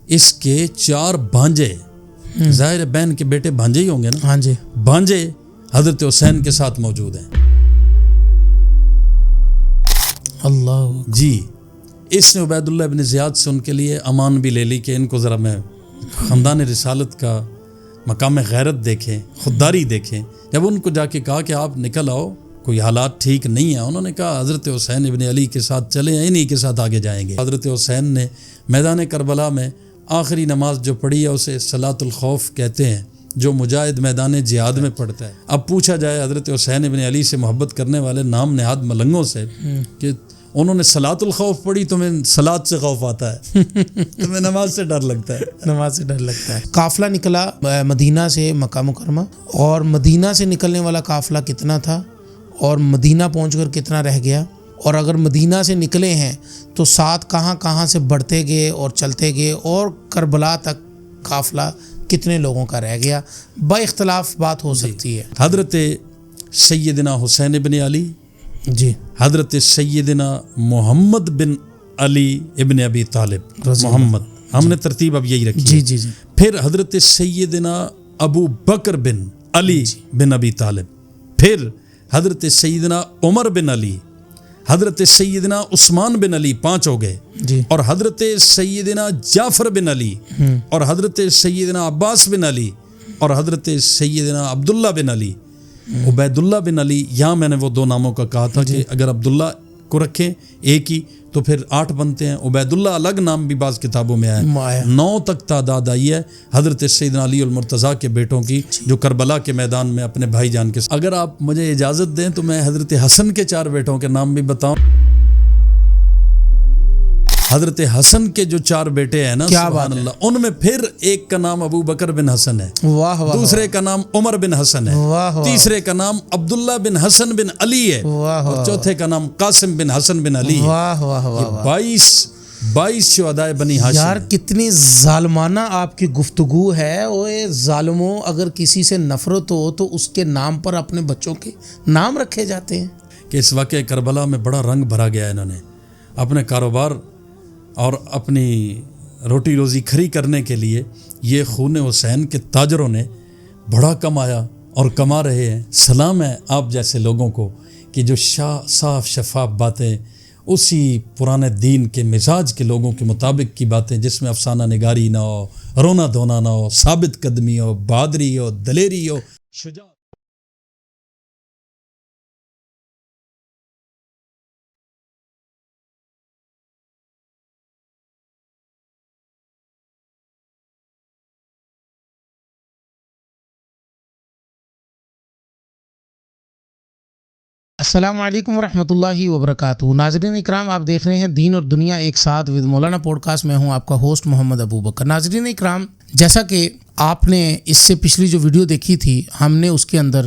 اس کے 4 بھانجے، ظاہر بہن کے بیٹے بھانجے ہی ہوں گے نا، ہاں جی، بھانجے حضرت حسین کے ساتھ موجود ہیں۔ اللہ جی، اس نے عبید اللہ ابن زیاد سے ان کے لیے امان بھی لے لی کہ ان کو ذرا میں خاندان رسالت کا مقام غیرت دیکھیں، خودداری دیکھیں۔ جب ان کو جا کے کہا کہ آپ نکل آؤ، کوئی حالات ٹھیک نہیں ہیں، انہوں نے کہا حضرت حسین ابن علی کے ساتھ چلیں، انہی کے ساتھ آگے جائیں گے۔ حضرت حسین نے میدان کربلا میں آخری نماز جو پڑھی ہے اسے صلاۃ الخوف کہتے ہیں، جو مجاہد میدان جہاد میں پڑھتا ہے۔ اب پوچھا جائے حضرت حسین ابن علی سے محبت کرنے والے نام نہاد ملنگوں سے کہ انہوں نے صلاۃ الخوف پڑھی، تمہیں صلاۃ سے خوف آتا ہے، تمہیں نماز سے ڈر لگتا ہے۔ نماز سے ڈر لگتا ہے۔ قافلہ نکلا مدینہ سے مکہ مکرمہ، اور مدینہ سے نکلنے والا قافلہ کتنا تھا اور مدینہ پہنچ کر کتنا رہ گیا، اور اگر مدینہ سے نکلے ہیں تو ساتھ کہاں کہاں سے بڑھتے گئے اور چلتے گئے، اور کربلا تک قافلہ کتنے لوگوں کا رہ گیا، با اختلاف بات ہو سکتی ہے۔ حضرت سیدنا حسین ابن علی، جی، حضرت سیدنا محمد بن علی ابن ابی طالب، محمد ہم نے ترتیب اب یہی رکھی، جی جی جی، پھر حضرت سیدنا ابو بکر بن علی بن ابی طالب، پھر حضرت سیدنا عمر بن علی، حضرت سیدنا عثمان بن علی، 5 ہو گئے، جی، اور حضرت سیدنا جعفر بن علی، اور حضرت سیدنا عباس بن علی، اور حضرت سیدنا عبداللہ بن علی، عبید اللہ بن علی۔ یہاں میں نے وہ 2 ناموں کا کہا تھا کہ اگر عبداللہ کو رکھیں ایک ہی تو پھر 8 بنتے ہیں، عبید اللہ الگ نام بھی بعض کتابوں میں آیا، 9 تک تعداد آئی ہے حضرت سیدنا علی المرتضیٰ کے بیٹوں کی، جو کربلا کے میدان میں اپنے بھائی جان کے ساتھ۔ اگر آپ مجھے اجازت دیں تو میں حضرت حسن کے 4 بیٹوں کے نام بھی بتاؤں۔ حضرت حسن کے جو 4 بیٹے ہیں نا، سبحان اللہ، ان میں پھر ایک کا نام ابو بکر بن حسن ہے، واہ واہ، دوسرے کا نام عمر بن حسن ہے، واہ، تیسرے کا نام عبداللہ بن حسن بن علی ہے، اور چوتھے کا نام قاسم بن حسن بن علی ہے۔ واہ واہ واہ، 22 شہدائے بنی ہاشم۔ یار کتنی ظالمانہ آپ کی گفتگو ہے۔ اوے ظالموں، اگر کسی سے نفرت ہو تو اس کے نام پر اپنے بچوں کے نام رکھے جاتے ہیں۔ کہ اس واقعہ کربلا میں بڑا رنگ بھرا گیا ہے، انہوں نے اپنے کاروبار اور اپنی روٹی روزی کھری کرنے کے لیے یہ خون حسین کے تاجروں نے بڑا کمایا اور کما رہے ہیں۔ سلام ہے آپ جیسے لوگوں کو کہ جو صاف شفاف باتیں، اسی پرانے دین کے مزاج کے لوگوں کے مطابق کی باتیں، جس میں افسانہ نگاری نہ ہو، رونا دھونا نہ ہو، ثابت قدمی ہو، بہادری ہو، دلیری ہو، شجاعت۔ السلام علیکم ورحمۃ اللہ وبرکاتہ۔ ناظرین اکرام، آپ دیکھ رہے ہیں دین اور دنیا ایک ساتھ ود مولانا پوڈ کاسٹ۔ میں ہوں آپ کا ہوسٹ محمد ابو بکر۔ ناظرین اکرام، جیسا کہ آپ نے اس سے پچھلی جو ویڈیو دیکھی تھی، ہم نے اس کے اندر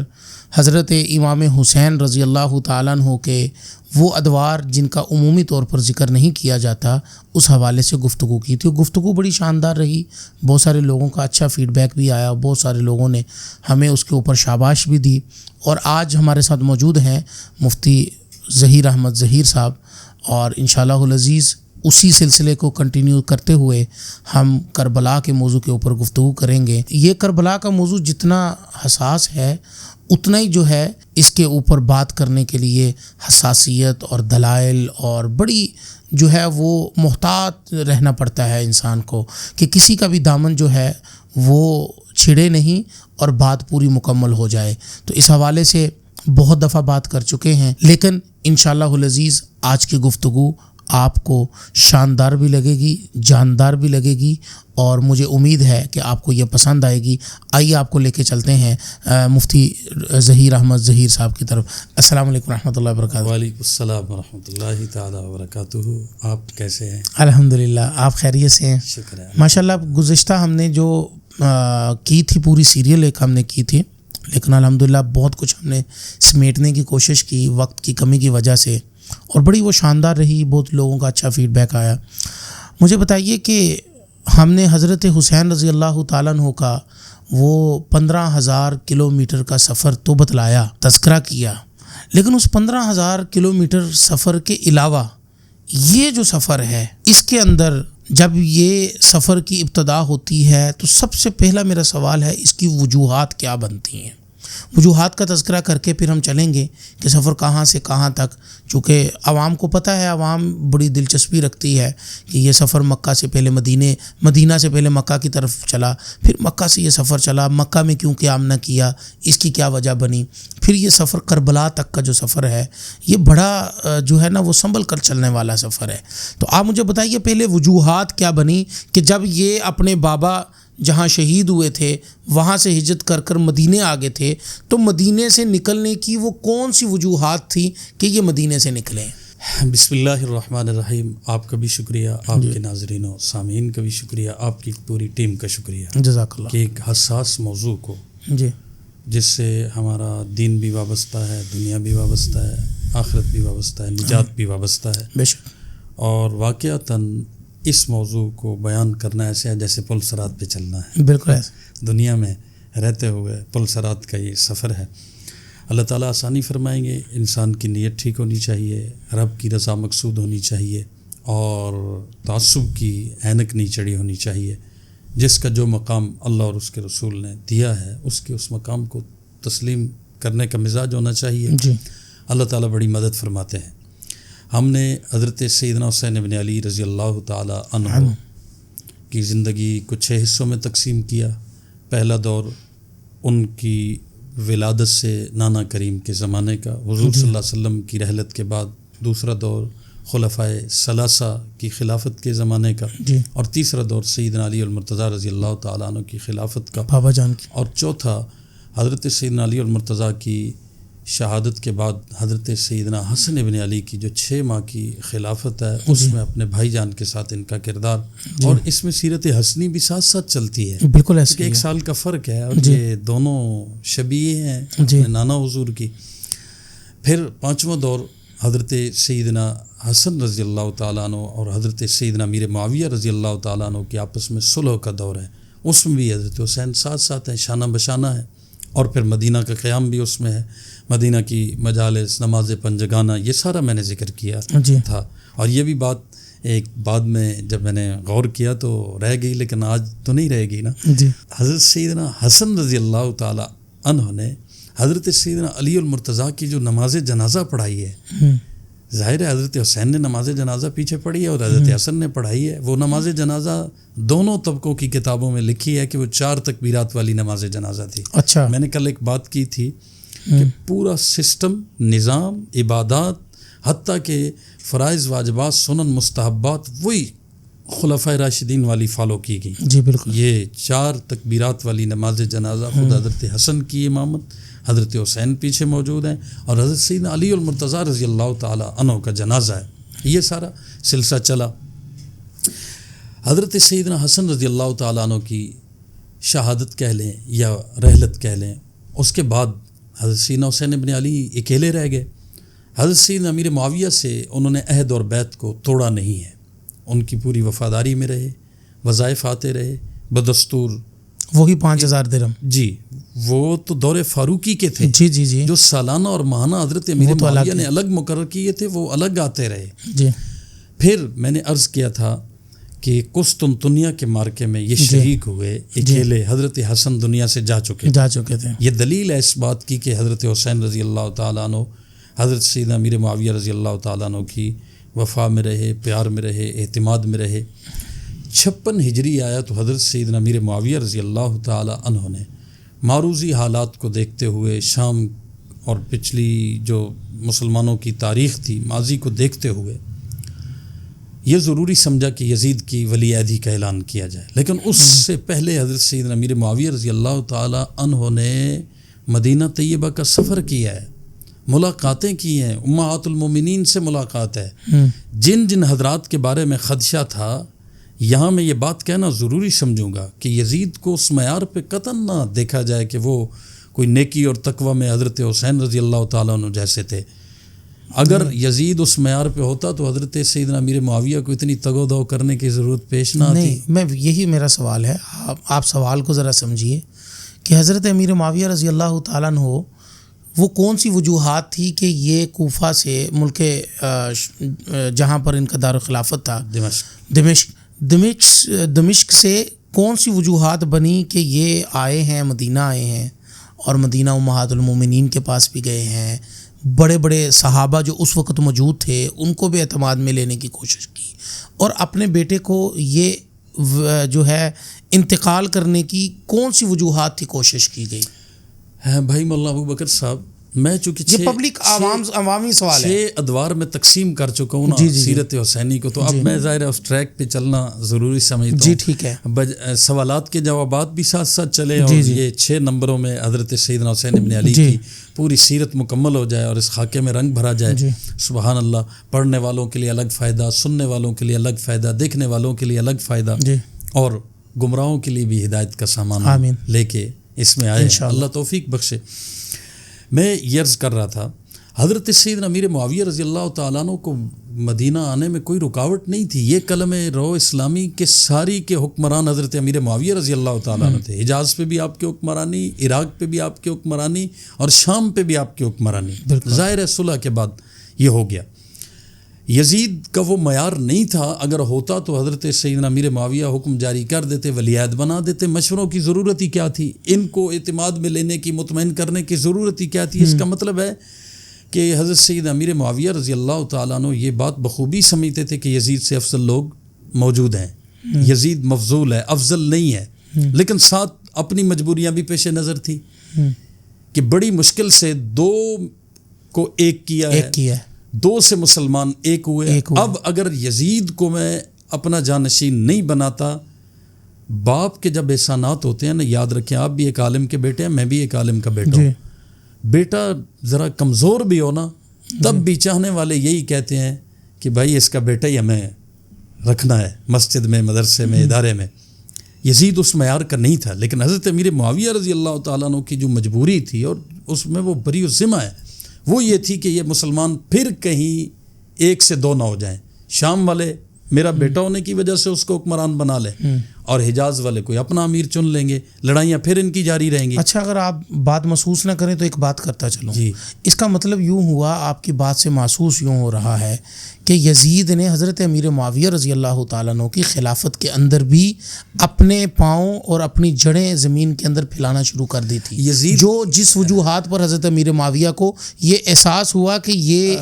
حضرت امام حسین رضی اللہ تعالیٰ عنہ کے وہ ادوار جن کا عمومی طور پر ذکر نہیں کیا جاتا، اس حوالے سے گفتگو کی تھی۔ گفتگو بڑی شاندار رہی، بہت سارے لوگوں کا اچھا فیڈ بیک بھی آیا، بہت سارے لوگوں نے ہمیں اس کے اوپر شاباش بھی دی۔ اور آج ہمارے ساتھ موجود ہیں مفتی ظہیر احمد ظہیر صاحب، اور انشاءاللہ العزیز اسی سلسلے کو کنٹینیو کرتے ہوئے ہم کربلا کے موضوع کے اوپر گفتگو کریں گے۔ یہ کربلا کا موضوع جتنا حساس ہے، اتنا ہی جو ہے اس کے اوپر بات کرنے کے لیے حساسیت اور دلائل اور بڑی جو ہے وہ محتاط رہنا پڑتا ہے انسان کو، کہ کسی کا بھی دامن جو ہے وہ چھڑے نہیں اور بات پوری مکمل ہو جائے۔ تو اس حوالے سے بہت دفعہ بات کر چکے ہیں، لیکن انشاءاللہ العزیز آج کی گفتگو آپ کو شاندار بھی لگے گی، جاندار بھی لگے گی، اور مجھے امید ہے کہ آپ کو یہ پسند آئے گی۔ آئیے آپ کو لے کے چلتے ہیں مفتی ظہیر احمد ظہیر صاحب کی طرف۔ السلام علیکم ورحمۃ اللہ وبرکاتہ۔ وعلیکم السلام ورحمۃ اللہ تعالیٰ وبرکاتہ۔ آپ کیسے ہیں؟ الحمدللہ، آپ خیریت سے ہیں؟ شکر ہے ماشاءاللہ۔ گزشتہ ہم نے جو کی تھی پوری سیریل ایک ہم نے کی تھی، لیکن الحمدللہ بہت کچھ ہم نے سمیٹنے کی کوشش کی وقت کی کمی کی وجہ سے، اور بڑی وہ شاندار رہی، بہت لوگوں کا اچھا فیڈ بیک آیا۔ مجھے بتائیے کہ ہم نے حضرت حسین رضی اللہ تعالیٰ عنہ کا وہ 15,000 کلومیٹر کا سفر تو بتلایا، تذکرہ کیا، لیکن اس 15,000 کلومیٹر سفر کے علاوہ یہ جو سفر ہے، اس کے اندر جب یہ سفر کی ابتدا ہوتی ہے تو سب سے پہلا میرا سوال ہے اس کی وجوہات کیا بنتی ہیں؟ وجوہات کا تذکرہ کر کے پھر ہم چلیں گے کہ سفر کہاں سے کہاں تک، چونکہ عوام کو پتہ ہے، عوام بڑی دلچسپی رکھتی ہے کہ یہ سفر مکہ سے پہلے مدینہ سے پہلے مکہ کی طرف چلا، پھر مکہ سے یہ سفر چلا، مکہ میں کیوں قیام نہ کیا، اس کی کیا وجہ بنی، پھر یہ سفر کربلا تک کا جو سفر ہے یہ بڑا جو ہے نا وہ سنبھل کر چلنے والا سفر ہے۔ تو آپ مجھے بتائیے پہلے وجوہات کیا بنی کہ جب یہ اپنے بابا جہاں شہید ہوئے تھے وہاں سے ہجرت کر کر مدینے آگے تھے، تو مدینے سے نکلنے کی وہ کون سی وجوہات تھی کہ یہ مدینے سے نکلیں؟ بسم اللہ الرحمن الرحیم۔ آپ کا بھی شکریہ، آپ کے ناظرین و سامعین کا بھی شکریہ، آپ کی پوری ٹیم کا شکریہ، جزاک اللہ، کہ ایک حساس موضوع کو جی جس سے ہمارا دین بھی وابستہ ہے، دنیا بھی وابستہ ہے، آخرت بھی وابستہ ہے، نجات بھی وابستہ ہے، بے شک، اور واقعتاً اس موضوع کو بیان کرنا ایسے ہے جیسے پل صراط پہ چلنا ہے، بالکل ایسے دنیا میں رہتے ہوئے پل صراط کا یہ سفر ہے۔ اللہ تعالیٰ آسانی فرمائیں گے، انسان کی نیت ٹھیک ہونی چاہیے، رب کی رضا مقصود ہونی چاہیے، اور تعصب کی اینک نہیں چڑھی ہونی چاہیے۔ جس کا جو مقام اللہ اور اس کے رسول نے دیا ہے اس مقام کو تسلیم کرنے کا مزاج ہونا چاہیے۔ جی، اللہ تعالیٰ بڑی مدد فرماتے ہیں۔ ہم نے حضرت سیدنا حسین بن علی رضی اللہ تعالی عنہ کی زندگی کو 6 حصوں میں تقسیم کیا۔ پہلا دور ان کی ولادت سے نانا کریم کے زمانے کا، حضور صلی اللہ علیہ وسلم کی رحلت کے بعد۔ دوسرا دور خلفائے ثلاثہ کی خلافت کے زمانے کا، جی، اور تیسرا دور سیدنا علی المرتضیٰ رضی اللہ تعالیٰ عنہ کی خلافت کا، بابا جان کی، اور چوتھا حضرت سیدنا علی المرتضیٰ کی شہادت کے بعد حضرت سیدنا حسن ابن علی کی جو 6 ماہ کی خلافت ہے، اس میں اپنے بھائی جان کے ساتھ ان کا کردار، اور اس میں سیرت حسنی بھی ساتھ ساتھ چلتی ہے، بالکل ایسے کہ 1 سال کا فرق ہے، اور یہ دونوں شبیہ ہیں اپنے نانا حضور کی۔ پھر 5واں دور حضرت سیدنا حسن رضی اللہ تعالیٰ عنہ اور حضرت سیدنا امیر معاویہ رضی اللہ تعالیٰ عنہ کی آپس میں صلح کا دور ہے، اس میں بھی حضرت حسین ساتھ ساتھ ہیں، شانہ بشانہ ہے، اور پھر مدینہ کا قیام بھی اس میں ہے، مدینہ کی مجالس، نماز پنجگانہ، یہ سارا میں نے ذکر کیا تھا۔ اور یہ بھی بات ایک بعد میں جب میں نے غور کیا تو رہ گئی، لیکن آج تو نہیں رہے گی نا۔ حضرت سیدنا حسن رضی اللہ تعالی عنہ نے حضرت سیدنا علی المرتضیٰ کی جو نماز جنازہ پڑھائی ہے، ظاہر ہے حضرت حسین نے نماز جنازہ پیچھے پڑھی ہے اور حضرت حسن نے پڑھائی ہے۔ وہ نماز جنازہ دونوں طبقوں کی کتابوں میں لکھی ہے کہ وہ 4 تکبیرات والی نماز جنازہ تھی۔ اچھا، میں نے کل ایک بات کی تھی کہ پورا سسٹم، نظام، عبادات، حتیٰ کہ فرائض، واجبات، سنن، مستحبات، وہی خلفائے راشدین والی فالو کی گئی۔ جی بالکل، یہ 4 تکبیرات والی نماز جنازہ خود حضرت حسن کی امامت، حضرت حسین پیچھے موجود ہیں، اور حضرت سیدنا علی المرتضیٰ رضی اللہ تعالی عنہ کا جنازہ ہے۔ یہ سارا سلسلہ چلا۔ حضرت سیدنا حسن رضی اللہ تعالی عنہ کی شہادت کہہ لیں یا رحلت کہہ لیں، اس کے بعد حضرت سیدنا حسین ابن علی اکیلے رہ گئے۔ حضرت سیدنا امیر معاویہ سے انہوں نے عہد اور بیعت کو توڑا نہیں ہے، ان کی پوری وفاداری میں رہے، وظائف آتے رہے بدستور۔ وہی 5000 درہم، جی، وہ تو دور فاروقی کے تھے، جی جی جی، جو سالانہ اور ماہانہ حضرت امیر معاویہ نے الگ مقرر کیے تھے، وہ الگ آتے رہے۔ جی، پھر میں نے عرض کیا تھا کہ قسطنطنیہ کے معرکے میں یہ شریک ہوئے اکیلے، حضرت حسن دنیا سے جا چکے تھے۔ یہ دلیل ہے اس بات کی کہ حضرت حسین رضی اللہ تعالیٰ عنہ حضرت سیدنا امیر معاویہ رضی اللہ تعالیٰ عنہ کی وفا میں رہے، پیار میں رہے، اعتماد میں رہے۔ 56 ہجری آیا تو حضرت سیدنا امیر معاویہ رضی اللہ تعالیٰ عنہ نے معروضی حالات کو دیکھتے ہوئے، شام اور پچھلی جو مسلمانوں کی تاریخ تھی، ماضی کو دیکھتے ہوئے، یہ ضروری سمجھا کہ یزید کی ولی عہدی کا اعلان کیا جائے۔ لیکن اس سے پہلے حضرت سیدنا امیر معاویہ رضی اللہ تعالی عنہ نے مدینہ طیبہ کا سفر کیا ہے، ملاقاتیں کی ہیں، امہات المومنین سے ملاقات ہے۔ جن جن حضرات کے بارے میں خدشہ تھا، یہاں میں یہ بات کہنا ضروری سمجھوں گا کہ یزید کو اس معیار پہ قطعاً نہ دیکھا جائے کہ وہ کوئی نیکی اور تقوی میں حضرت حسین رضی اللہ تعالیٰ عنہ جیسے تھے۔ اگر یزید اس معیار پہ ہوتا تو حضرت سیدنا امیر معاویہ کو اتنی تگ و دو کرنے کی ضرورت پیش نہ آتی۔ نہیں، میں یہی میرا سوال ہے، آپ سوال کو ذرا سمجھیے کہ حضرت امیر معاویہ رضی اللہ تعالیٰ عنہ وہ کون سی وجوہات تھی کہ یہ کوفہ سے، ملک جہاں پر ان کا دار الخلافت تھا، دمشق، دمشق سے کون سی وجوہات بنی کہ یہ آئے ہیں، مدینہ آئے ہیں اور مدینہ امہات المومنین کے پاس بھی گئے ہیں، بڑے بڑے صحابہ جو اس وقت موجود تھے ان کو بھی اعتماد میں لینے کی کوشش کی، اور اپنے بیٹے کو یہ جو ہے انتقال کرنے کی کون سی وجوہات تھی کوشش کی گئی؟ ہے بھائی مولانا ابو بکر صاحب، میں چونکہ یہ پبلک عوامی سوال ہے، 6 ادوار میں تقسیم کر چکا ہوں نا سیرت حسینی کو، تو اب میں ظاہر ہے اس ٹریک پہ چلنا ضروری سمجھتا ہوں۔ جی ٹھیک ہے، سوالات کے جوابات بھی ساتھ ساتھ چلے، اور یہ 6 نمبروں میں حضرت سیدنا حسین ابن علی کی پوری سیرت مکمل ہو جائے اور اس خاکے میں رنگ بھرا جائے۔ سبحان اللہ، پڑھنے والوں کے لیے الگ فائدہ، سننے والوں کے لیے الگ فائدہ، دیکھنے والوں کے لیے الگ فائدہ، اور گمراہوں کے لیے بھی ہدایت کا سامان لے کے اس میں آئے، اللہ توفیق بخشے۔ میں یہ عرض کر رہا تھا، حضرت سیدنا امیر معاویہ رضی اللہ تعالیٰ عنہ کو مدینہ آنے میں کوئی رکاوٹ نہیں تھی۔ یہ کلمہ رو اسلامی کے ساری کے حکمران حضرت امیر معاویہ رضی اللہ تعالیٰ عنہ تھے۔ حجاز پہ بھی آپ کی حکمرانی، عراق پہ بھی آپ کی حکمرانی، اور شام پہ بھی آپ کی حکمرانی۔ ظاہر ہے صلح کے بعد یہ ہو گیا۔ یزید کا وہ معیار نہیں تھا، اگر ہوتا تو حضرت سیدنا امیر معاویہ حکم جاری کر دیتے، ولیعہد بنا دیتے۔ مشوروں کی ضرورت ہی کیا تھی؟ ان کو اعتماد میں لینے کی، مطمئن کرنے کی ضرورت ہی کیا تھی؟ اس کا مطلب ہے کہ حضرت سیدنا امیر معاویہ رضی اللہ تعالیٰ عنہ یہ بات بخوبی سمجھتے تھے کہ یزید سے افضل لوگ موجود ہیں، یزید مفضول ہے، افضل نہیں ہے، لیکن ساتھ اپنی مجبوریاں بھی پیش نظر تھی کہ بڑی مشکل سے 2 کو ایک کیا ہے، 2 سے مسلمان ایک ہوئے۔ اب اگر یزید کو میں اپنا جانشین نہیں بناتا، باپ کے جب احسانات ہوتے ہیں نا، یاد رکھیں آپ بھی ایک عالم کے بیٹے ہیں، میں بھی ایک عالم کا بیٹا ہوں، بیٹا ذرا کمزور بھی ہو نا، تب بھی چاہنے والے یہی کہتے ہیں کہ بھائی اس کا بیٹا ہی ہمیں رکھنا ہے مسجد میں، مدرسے میں، ادارے میں۔ یزید اس معیار کا نہیں تھا، لیکن حضرت امیر معاویہ رضی اللہ تعالیٰ عنہ کی جو مجبوری تھی، اور اس میں وہ بری الذمہ ہے، وہ یہ تھی کہ یہ مسلمان پھر کہیں 1 سے 2 نہ ہو جائیں۔ شام والے میرا بیٹا ہونے کی وجہ سے اس کو حکمران بنا لیں، اور حجاز والے کوئی اپنا امیر چن لیں گے، لڑائیاں پھر ان کی جاری رہیں گی۔ اچھا، اگر آپ بات محسوس نہ کریں تو ایک بات کرتا چلوں، اس کا مطلب یوں ہوا، آپ کی بات سے محسوس یوں ہو رہا ہے کہ یزید نے حضرت امیر معاویہ رضی اللہ تعالیٰ عنہ کی خلافت کے اندر بھی اپنے پاؤں اور اپنی جڑیں زمین کے اندر پھیلانا شروع کر دی تھی، جو جس وجوہات پر حضرت امیر معاویہ کو یہ احساس ہوا کہ یہ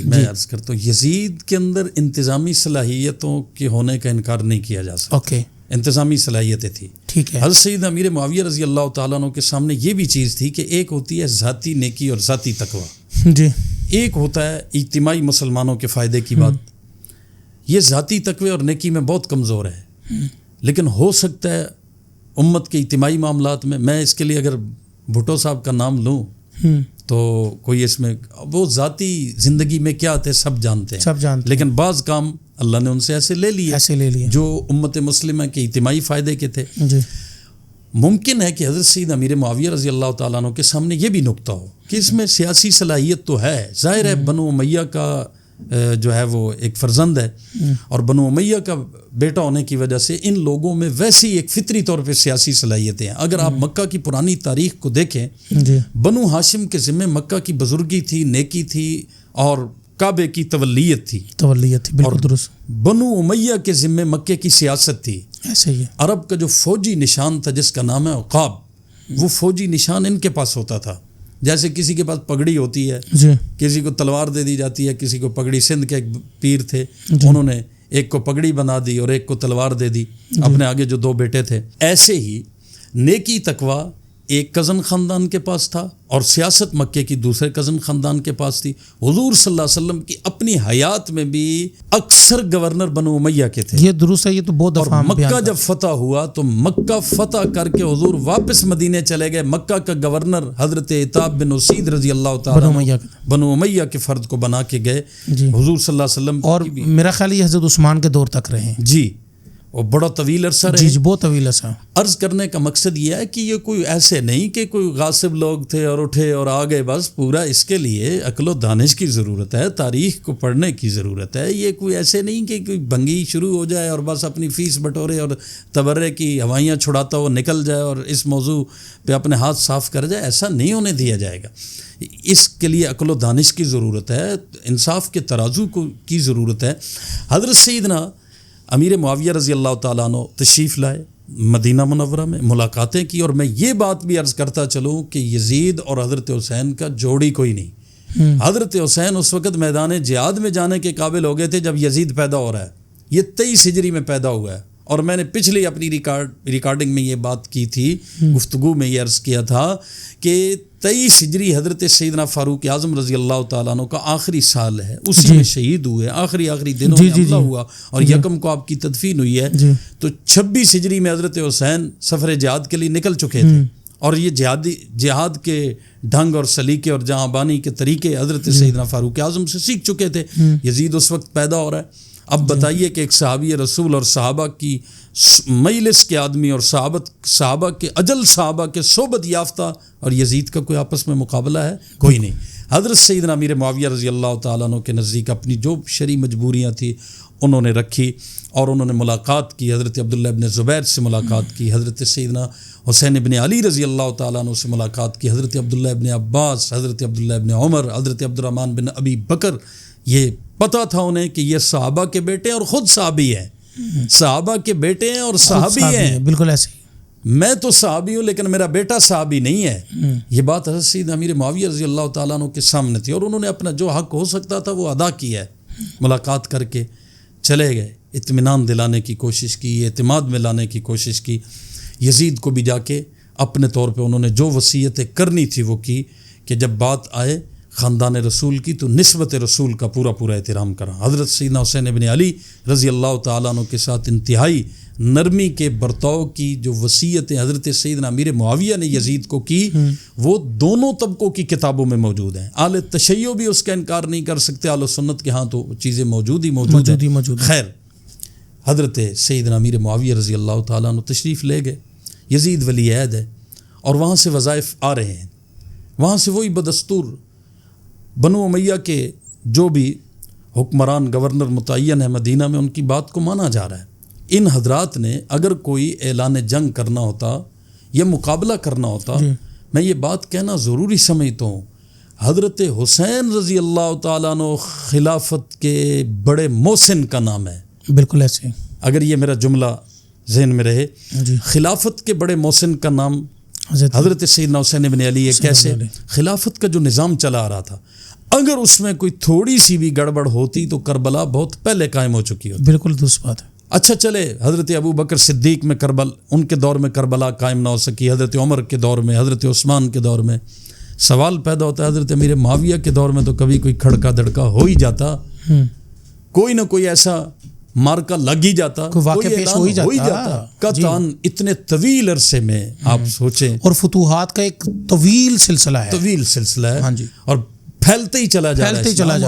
میں عرض کرتا ہوں، یزید کے اندر انتظامی صلاحیتوں کے ہونے کا انکار نہیں کیا جا سکتا۔ انتظامی صلاحیتیں تھی، ٹھیک ہے۔ حضرت سیدنا امیر معاویہ رضی اللہ تعالیٰ عنہ کے سامنے یہ بھی چیز تھی کہ ایک ہوتی ہے ذاتی نیکی اور ذاتی تقوی، ایک ہوتا ہے اجتماعی مسلمانوں کے فائدے کی بات۔ یہ ذاتی تقوی اور نیکی میں بہت کمزور ہے، لیکن ہو سکتا ہے امت کے اجتماعی معاملات میں اس کے لیے اگر بھٹو صاحب کا نام لوں تو کوئی اس میں، وہ ذاتی زندگی میں کیا تھے سب جانتے ہیں، لیکن بعض کام اللہ نے ان سے ایسے لے لیے جو امت مسلمہ کے اجتماعی فائدے کے تھے۔ ممکن ہے کہ حضرت سید امیر معاویہ رضی اللہ تعالیٰ عنہ کے سامنے یہ بھی نقطہ ہو کہ اس میں سیاسی صلاحیت تو ہے، ظاہر ہے بنو امیہ کا جو ہے وہ ایک فرزند ہے، اور بنو امیہ کا بیٹا ہونے کی وجہ سے ان لوگوں میں ویسی ایک فطری طور پہ سیاسی صلاحیتیں ہیں۔ اگر آپ مکہ کی پرانی تاریخ کو دیکھیں، بنو ہاشم کے ذمہ مکہ کی بزرگی تھی، نیکی تھی، اور کعبے کی تولیت تھی، بالکل درست۔ بنو امیہ کے ذمہ مکے کی سیاست تھی۔ ایسے ہی عرب کا جو فوجی نشان تھا جس کا نام ہے عقاب، وہ فوجی نشان ان کے پاس ہوتا تھا۔ جیسے کسی کے پاس پگڑی ہوتی ہے، کسی کو تلوار دے دی جاتی ہے، کسی کو پگڑی، سندھ کے ایک پیر تھے، انہوں نے ایک کو پگڑی بنا دی اور ایک کو تلوار دے دی، اپنے آگے جو 2 بیٹے تھے۔ ایسے ہی نیکی تقوی ایک کزن خاندان کے پاس تھا، اور سیاست مکے کی دوسرے کزن خاندان کے پاس تھی۔ حضور صلی اللہ علیہ وسلم کی اپنی حیات میں بھی اکثر گورنر بنو امیہ کے تھے۔ یہ درست ہے، یہ تو بہت دفعہ مکہ جب فتح ہوا تو مکہ فتح کر کے حضور واپس مدینے چلے گئے، مکہ کا گورنر حضرت عتاب بن اسید رضی اللہ تعالیٰ بنو امیہ کے فرد کو بنا کے گئے حضور صلی اللہ علیہ وسلم، اور میرا خیال یہ حضرت عثمان کے دور تک رہے۔ جی، وہ بڑا طویل عرصہ رہے۔ جی بہت طویل عرصہ۔ عرض کرنے کا مقصد یہ ہے کہ یہ کوئی ایسے نہیں کہ کوئی غاصب لوگ تھے اور اٹھے اور آ گئے بس، پورا اس کے لیے عقل و دانش کی ضرورت ہے، تاریخ کو پڑھنے کی ضرورت ہے۔ یہ کوئی ایسے نہیں کہ کوئی بھنگی شروع ہو جائے اور بس اپنی فیس بٹورے اور تبرے کی ہوائیاں چھڑاتا ہو نکل جائے اور اس موضوع پہ اپنے ہاتھ صاف کر جائے، ایسا نہیں ہونے دیا جائے گا۔ اس کے لیے عقل و دانش کی ضرورت ہے، انصاف کے ترازو کی ضرورت ہے۔ حضرت سیدنا امیر معاویہ رضی اللہ تعالیٰ عنہ تشریف لائے مدینہ منورہ میں، ملاقاتیں کی، اور میں یہ بات بھی عرض کرتا چلوں کہ یزید اور حضرت حسین کا جوڑی کوئی نہیں۔ حضرت حسین اس وقت میدان جہاد میں جانے کے قابل ہو گئے تھے جب یزید پیدا ہو رہا ہے، یہ 23 ہجری میں پیدا ہوا ہے، اور میں نے پچھلی اپنی ریکارڈنگ میں یہ بات کی تھی، گفتگو میں یہ عرض کیا تھا کہ 23 ہجری حضرت سیدنا فاروق اعظم رضی اللہ تعالیٰ عنہ کا آخری سال ہے، اسی میں شہید ہوئے، آخری دنوں میں حملہ ہوا، اور یکم کو آپ کی تدفین ہوئی ہے، تو 26 ہجری میں حضرت حسین سفر جہاد کے لیے نکل چکے تھے، اور یہ جہاد کے ڈھنگ اور سلیقے اور جہاں بانی کے طریقے حضرت سیدنا فاروق اعظم سے سیکھ چکے تھے۔ یزید اس وقت پیدا ہو رہا ہے۔ اب بتائیے کہ ایک صحابی رسول اور صحابہ کی مجلس کے آدمی اور صحابہ کے اجل صحابہ کے صحبت یافتہ اور یزید کا کوئی آپس میں مقابلہ ہے؟ کوئی نہیں۔ حضرت سیدنا امیر معاویہ رضی اللہ تعالیٰ عنہ کے نزدیک اپنی جو شرعی مجبوریاں تھیں انہوں نے رکھی، اور انہوں نے ملاقات کی، حضرت عبداللہ ابن زبیر سے ملاقات کی، حضرت سیدنا حسین ابن علی رضی اللہ تعالیٰ عنہ سے ملاقات کی، حضرت عبداللہ ابن عباس، حضرت عبداللہ ابن عمر، حضرت عبد الرحمن بن ابی بکر۔ یہ پتہ تھا انہیں کہ یہ صحابہ کے بیٹے اور خود صحابی ہیں، صحابہ کے بیٹے ہیں اور صحابی ہیں، بالکل ایسے ہی۔ میں تو صحابی ہوں لیکن میرا بیٹا صحابی نہیں ہے۔ یہ بات حضرت سیدنا امیر معاویہ رضی اللہ تعالیٰ عنہ کے سامنے تھی، اور انہوں نے اپنا جو حق ہو سکتا تھا وہ ادا کیا ہے۔ ملاقات کر کے چلے گئے، اطمینان دلانے کی کوشش کی، اعتماد میں لانے کی کوشش کی۔ یزید کو بھی جا کے اپنے طور پہ انہوں نے جو وصیتیں کرنی تھی وہ کی، کہ جب بات آئے خاندان رسول کی تو نسبت رسول کا پورا احترام کرا۔ حضرت سیدنا حسین ابن علی رضی اللہ تعالیٰ عنہ کے ساتھ انتہائی نرمی کے برتاؤ کی جو وصیتیں حضرت سیدنا امیر معاویہ نے یزید کو کی، وہ دونوں طبقوں کی کتابوں میں موجود ہیں۔ اہل تشیع بھی اس کا انکار نہیں کر سکتے، اہل سنت کے ہاں تو چیزیں موجود ہیں۔ خیر، حضرت سیدنا امیر معاویہ رضی اللہ تعالیٰ عنہ تشریف لے گئے، یزید ولی عہد ہے، اور وہاں سے وظائف آ رہے ہیں، وہاں سے وہی بدستور بنو امیہ کے جو بھی حکمران گورنر متعین ہے مدینہ میں، ان کی بات کو مانا جا رہا ہے۔ ان حضرات نے اگر کوئی اعلان جنگ کرنا ہوتا یا مقابلہ کرنا ہوتا، میں یہ بات کہنا ضروری سمجھتا ہوں، حضرت حسین رضی اللہ تعالیٰ عنہ خلافت کے بڑے محسن کا نام ہے، بالکل ایسے، اگر یہ میرا جملہ ذہن میں رہے، خلافت کے بڑے محسن کا نام حضرت سیدنا حسین بن علی ہے۔ کیسے؟ خلافت کا جو نظام چلا آ رہا تھا، اگر اس میں کوئی تھوڑی سی بھی گڑبڑ ہوتی تو کربلا بہت پہلے قائم ہو چکی ہوتی۔ بالکل درست بات ہے۔ اچھا چلے، حضرت ابو بکر صدیق میں ان کے دور میں کربلا قائم نہ ہو سکی، حضرت عمر کے دور میں، حضرت عثمان کے دور میں، سوال پیدا ہوتا ہے حضرت امیر معاویہ کے دور میں تو کبھی کوئی کھڑکا دھڑکا ہو ہی جاتا، کوئی نہ کوئی ایسا مارکا لگ ہی جاتا، کوئی واقعہ پیش ہو ہی جاتا قطعاً۔ اتنے طویل عرصے میں آپ سوچیں، اور فتوحات کا ایک طویل سلسلہ ہے، ہاں جی، اور پھیلتے ہی چلا جا رہا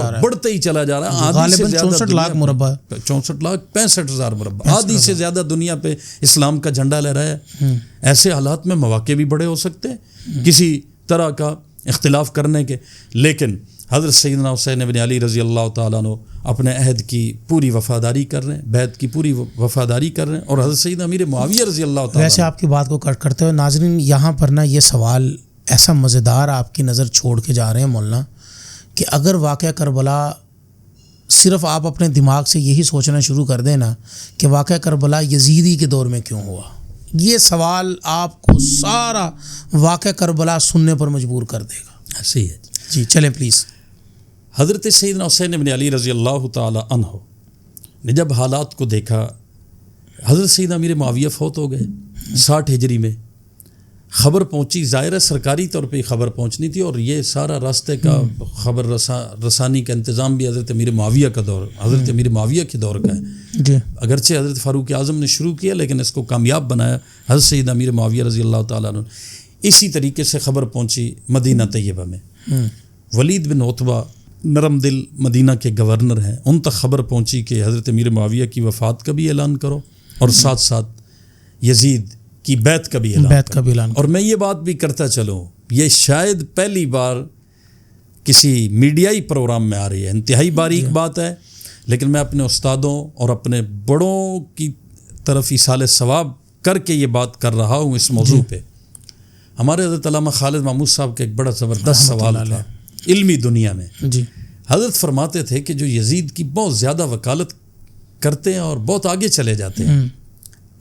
ہے، بڑھتے ہی چلا جا رہا ہے۔ غالباً 64 لاکھ مربع، 64,65,000 مربع، آدھی سے زیادہ دنیا پہ اسلام کا جھنڈا لہرایا ہے۔ ایسے حالات میں مواقع بھی بڑے ہو سکتے ہیں کسی طرح کا اختلاف کرنے کے، لیکن حضرت سیدنا حسین بن علی رضی اللہ تعالیٰ عنہ اپنے عہد کی پوری وفاداری کر رہے ہیں، بیعت کی پوری وفاداری کر رہے ہیں، اور حضرت سیدنا امیر معاویہ رضی اللہ تعالیٰ ویسے آپ کی بات کو کٹ کرتے ہوئے ناظرین، یہاں پر نا یہ سوال ایسا مزیدار آپ کی نظر چھوڑ کے جا رہے ہیں مولانا، کہ اگر واقعہ کربلا صرف آپ اپنے دماغ سے یہی سوچنا شروع کر دیں نا کہ واقعہ کربلا یزیدی کے دور میں کیوں ہوا، یہ سوال آپ کو سارا واقعہ کربلا سننے پر مجبور کر دے گا۔ ایسے ہی ہے جی، چلیں پلیز۔ حضرت سیدنا حسین بن علی رضی اللہ تعالی عنہ نے جب حالات کو دیکھا، حضرت سیدنا امیر معاویہ فوت ہو گئے 60 ہجری میں، خبر پہنچی، ظاہر ہے سرکاری طور پہ خبر پہنچنی تھی، اور یہ سارا راستے کا خبر رسانی کا انتظام بھی حضرت امیر معاویہ کا دور، حضرت امیر معاویہ کے دور کا ہے جی۔ اگرچہ حضرت فاروق اعظم نے شروع کیا لیکن اس کو کامیاب بنایا حضرت سیدنا امیر معاویہ رضی اللہ تعالیٰ عنہ۔ اسی طریقے سے خبر پہنچی مدینہ طیبہ میں، ولید بن عتبہ نرم دل مدینہ کے گورنر ہیں، ان تک خبر پہنچی کہ حضرت امیر معاویہ کی وفات کا بھی اعلان کرو، اور ساتھ ساتھ یزید کی بیعت کا بھی اعلان، اور میں یہ بات بھی کرتا چلوں، یہ شاید پہلی بار کسی میڈیائی پروگرام میں آ رہی ہے، انتہائی باریک بات ہے، لیکن میں اپنے استادوں اور اپنے بڑوں کی طرف ایصال ثواب کر کے یہ بات کر رہا ہوں اس موضوع پہ۔ ہمارے حضرت علامہ خالد محمود صاحب کا ایک بڑا زبردست سوال تھا علمی دنیا میں، جی، حضرت فرماتے تھے کہ جو یزید کی بہت زیادہ وکالت کرتے ہیں اور بہت آگے چلے جاتے ہیں.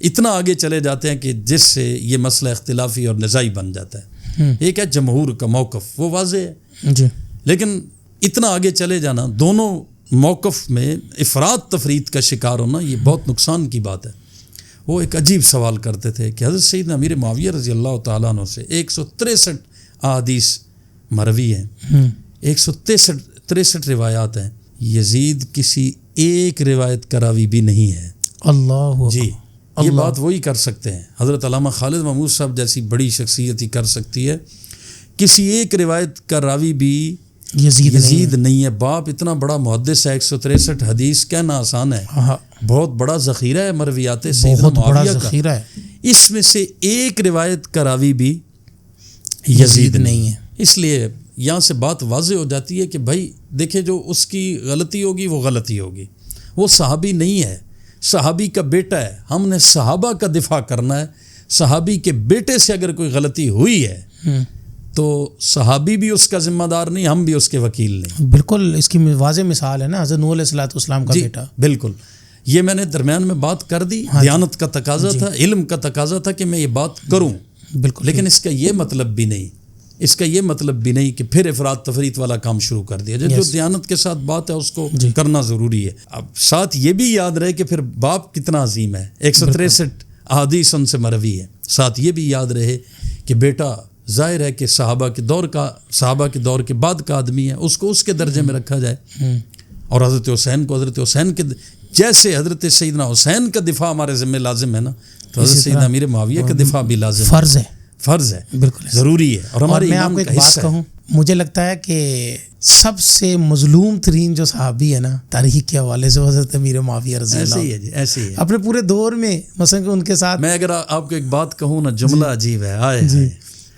اتنا آگے چلے جاتے ہیں کہ جس سے یہ مسئلہ اختلافی اور نزاعی بن جاتا ہے. ایک ہے جمہور کا موقف، وہ واضح ہے جی، لیکن اتنا آگے چلے جانا، دونوں موقف میں افراد تفرید کا شکار ہونا، یہ بہت نقصان کی بات ہے. وہ ایک عجیب سوال کرتے تھے کہ حضرت سیدنا امیر معاویہ رضی اللہ تعالیٰ عنہ سے 163 احادیث مروی ہیں، 163 روایات ہیں، یزید کسی ایک روایت کا راوی بھی نہیں ہے. اللہ جی، یہ بات وہی کر سکتے ہیں. حضرت علامہ خالد محمود صاحب جیسی بڑی شخصیت ہی کر سکتی ہے. کسی ایک روایت کا راوی بھی یزید نہیں ہے. باپ اتنا بڑا محدث ہے، 163 حدیث کہنا آسان ہے، بہت بڑا ذخیرہ ہے مرویات سیدنا معاویہ کا. اس میں سے ایک روایت کا راوی بھی یزید نہیں ہے. اس لیے یہاں سے بات واضح ہو جاتی ہے کہ بھائی دیکھیں، جو اس کی غلطی ہوگی وہ غلطی ہوگی. وہ صحابی نہیں ہے، صحابی کا بیٹا ہے. ہم نے صحابہ کا دفاع کرنا ہے. صحابی کے بیٹے سے اگر کوئی غلطی ہوئی ہے تو صحابی بھی اس کا ذمہ دار نہیں، ہم بھی اس کے وکیل نہیں. بالکل، اس کی واضح مثال ہے نا حضرت نوح علیہ السلام کا بیٹا. بالکل، یہ میں نے درمیان میں بات کر دی. دیانت کا تقاضا تھا، علم کا تقاضا تھا کہ میں یہ بات کروں. بالکل، لیکن اس کا یہ مطلب بھی نہیں کہ پھر افراد تفریط والا کام شروع کر دیا جائے. جو دیانت کے ساتھ بات ہے اس کو کرنا ضروری ہے. اب ساتھ یہ بھی یاد رہے کہ پھر باپ کتنا عظیم ہے، 163 احادیث ان سے مروی ہے. ساتھ یہ بھی یاد رہے کہ بیٹا ظاہر ہے کہ صحابہ کے دور کے بعد کا آدمی ہے، اس کو اس کے درجے میں رکھا جائے. اور حضرت حسین کو حضرت حسین کے جیسے حضرت سیدنا حسین کا دفاع ہمارے ذمہ لازم ہے نا، تو حضرت سیدنا امیر معاویہ کا دفاع بھی لازم فرض ہے، بالکل ضروری ہے. اور میں آپ کو ایک بات کہوں، مجھے لگتا ہے کہ سب سے مظلوم ترین جو صحابی ہے نا تاریخ کے حوالے سے، حضرت امیر معاویہ رضی اللہ عنہ. ایسے ہی ہے اپنے پورے دور میں مثلا کہ ان کے ساتھ میں اگر آپ کو ایک بات کہوں نا، جملہ عجیب ہے.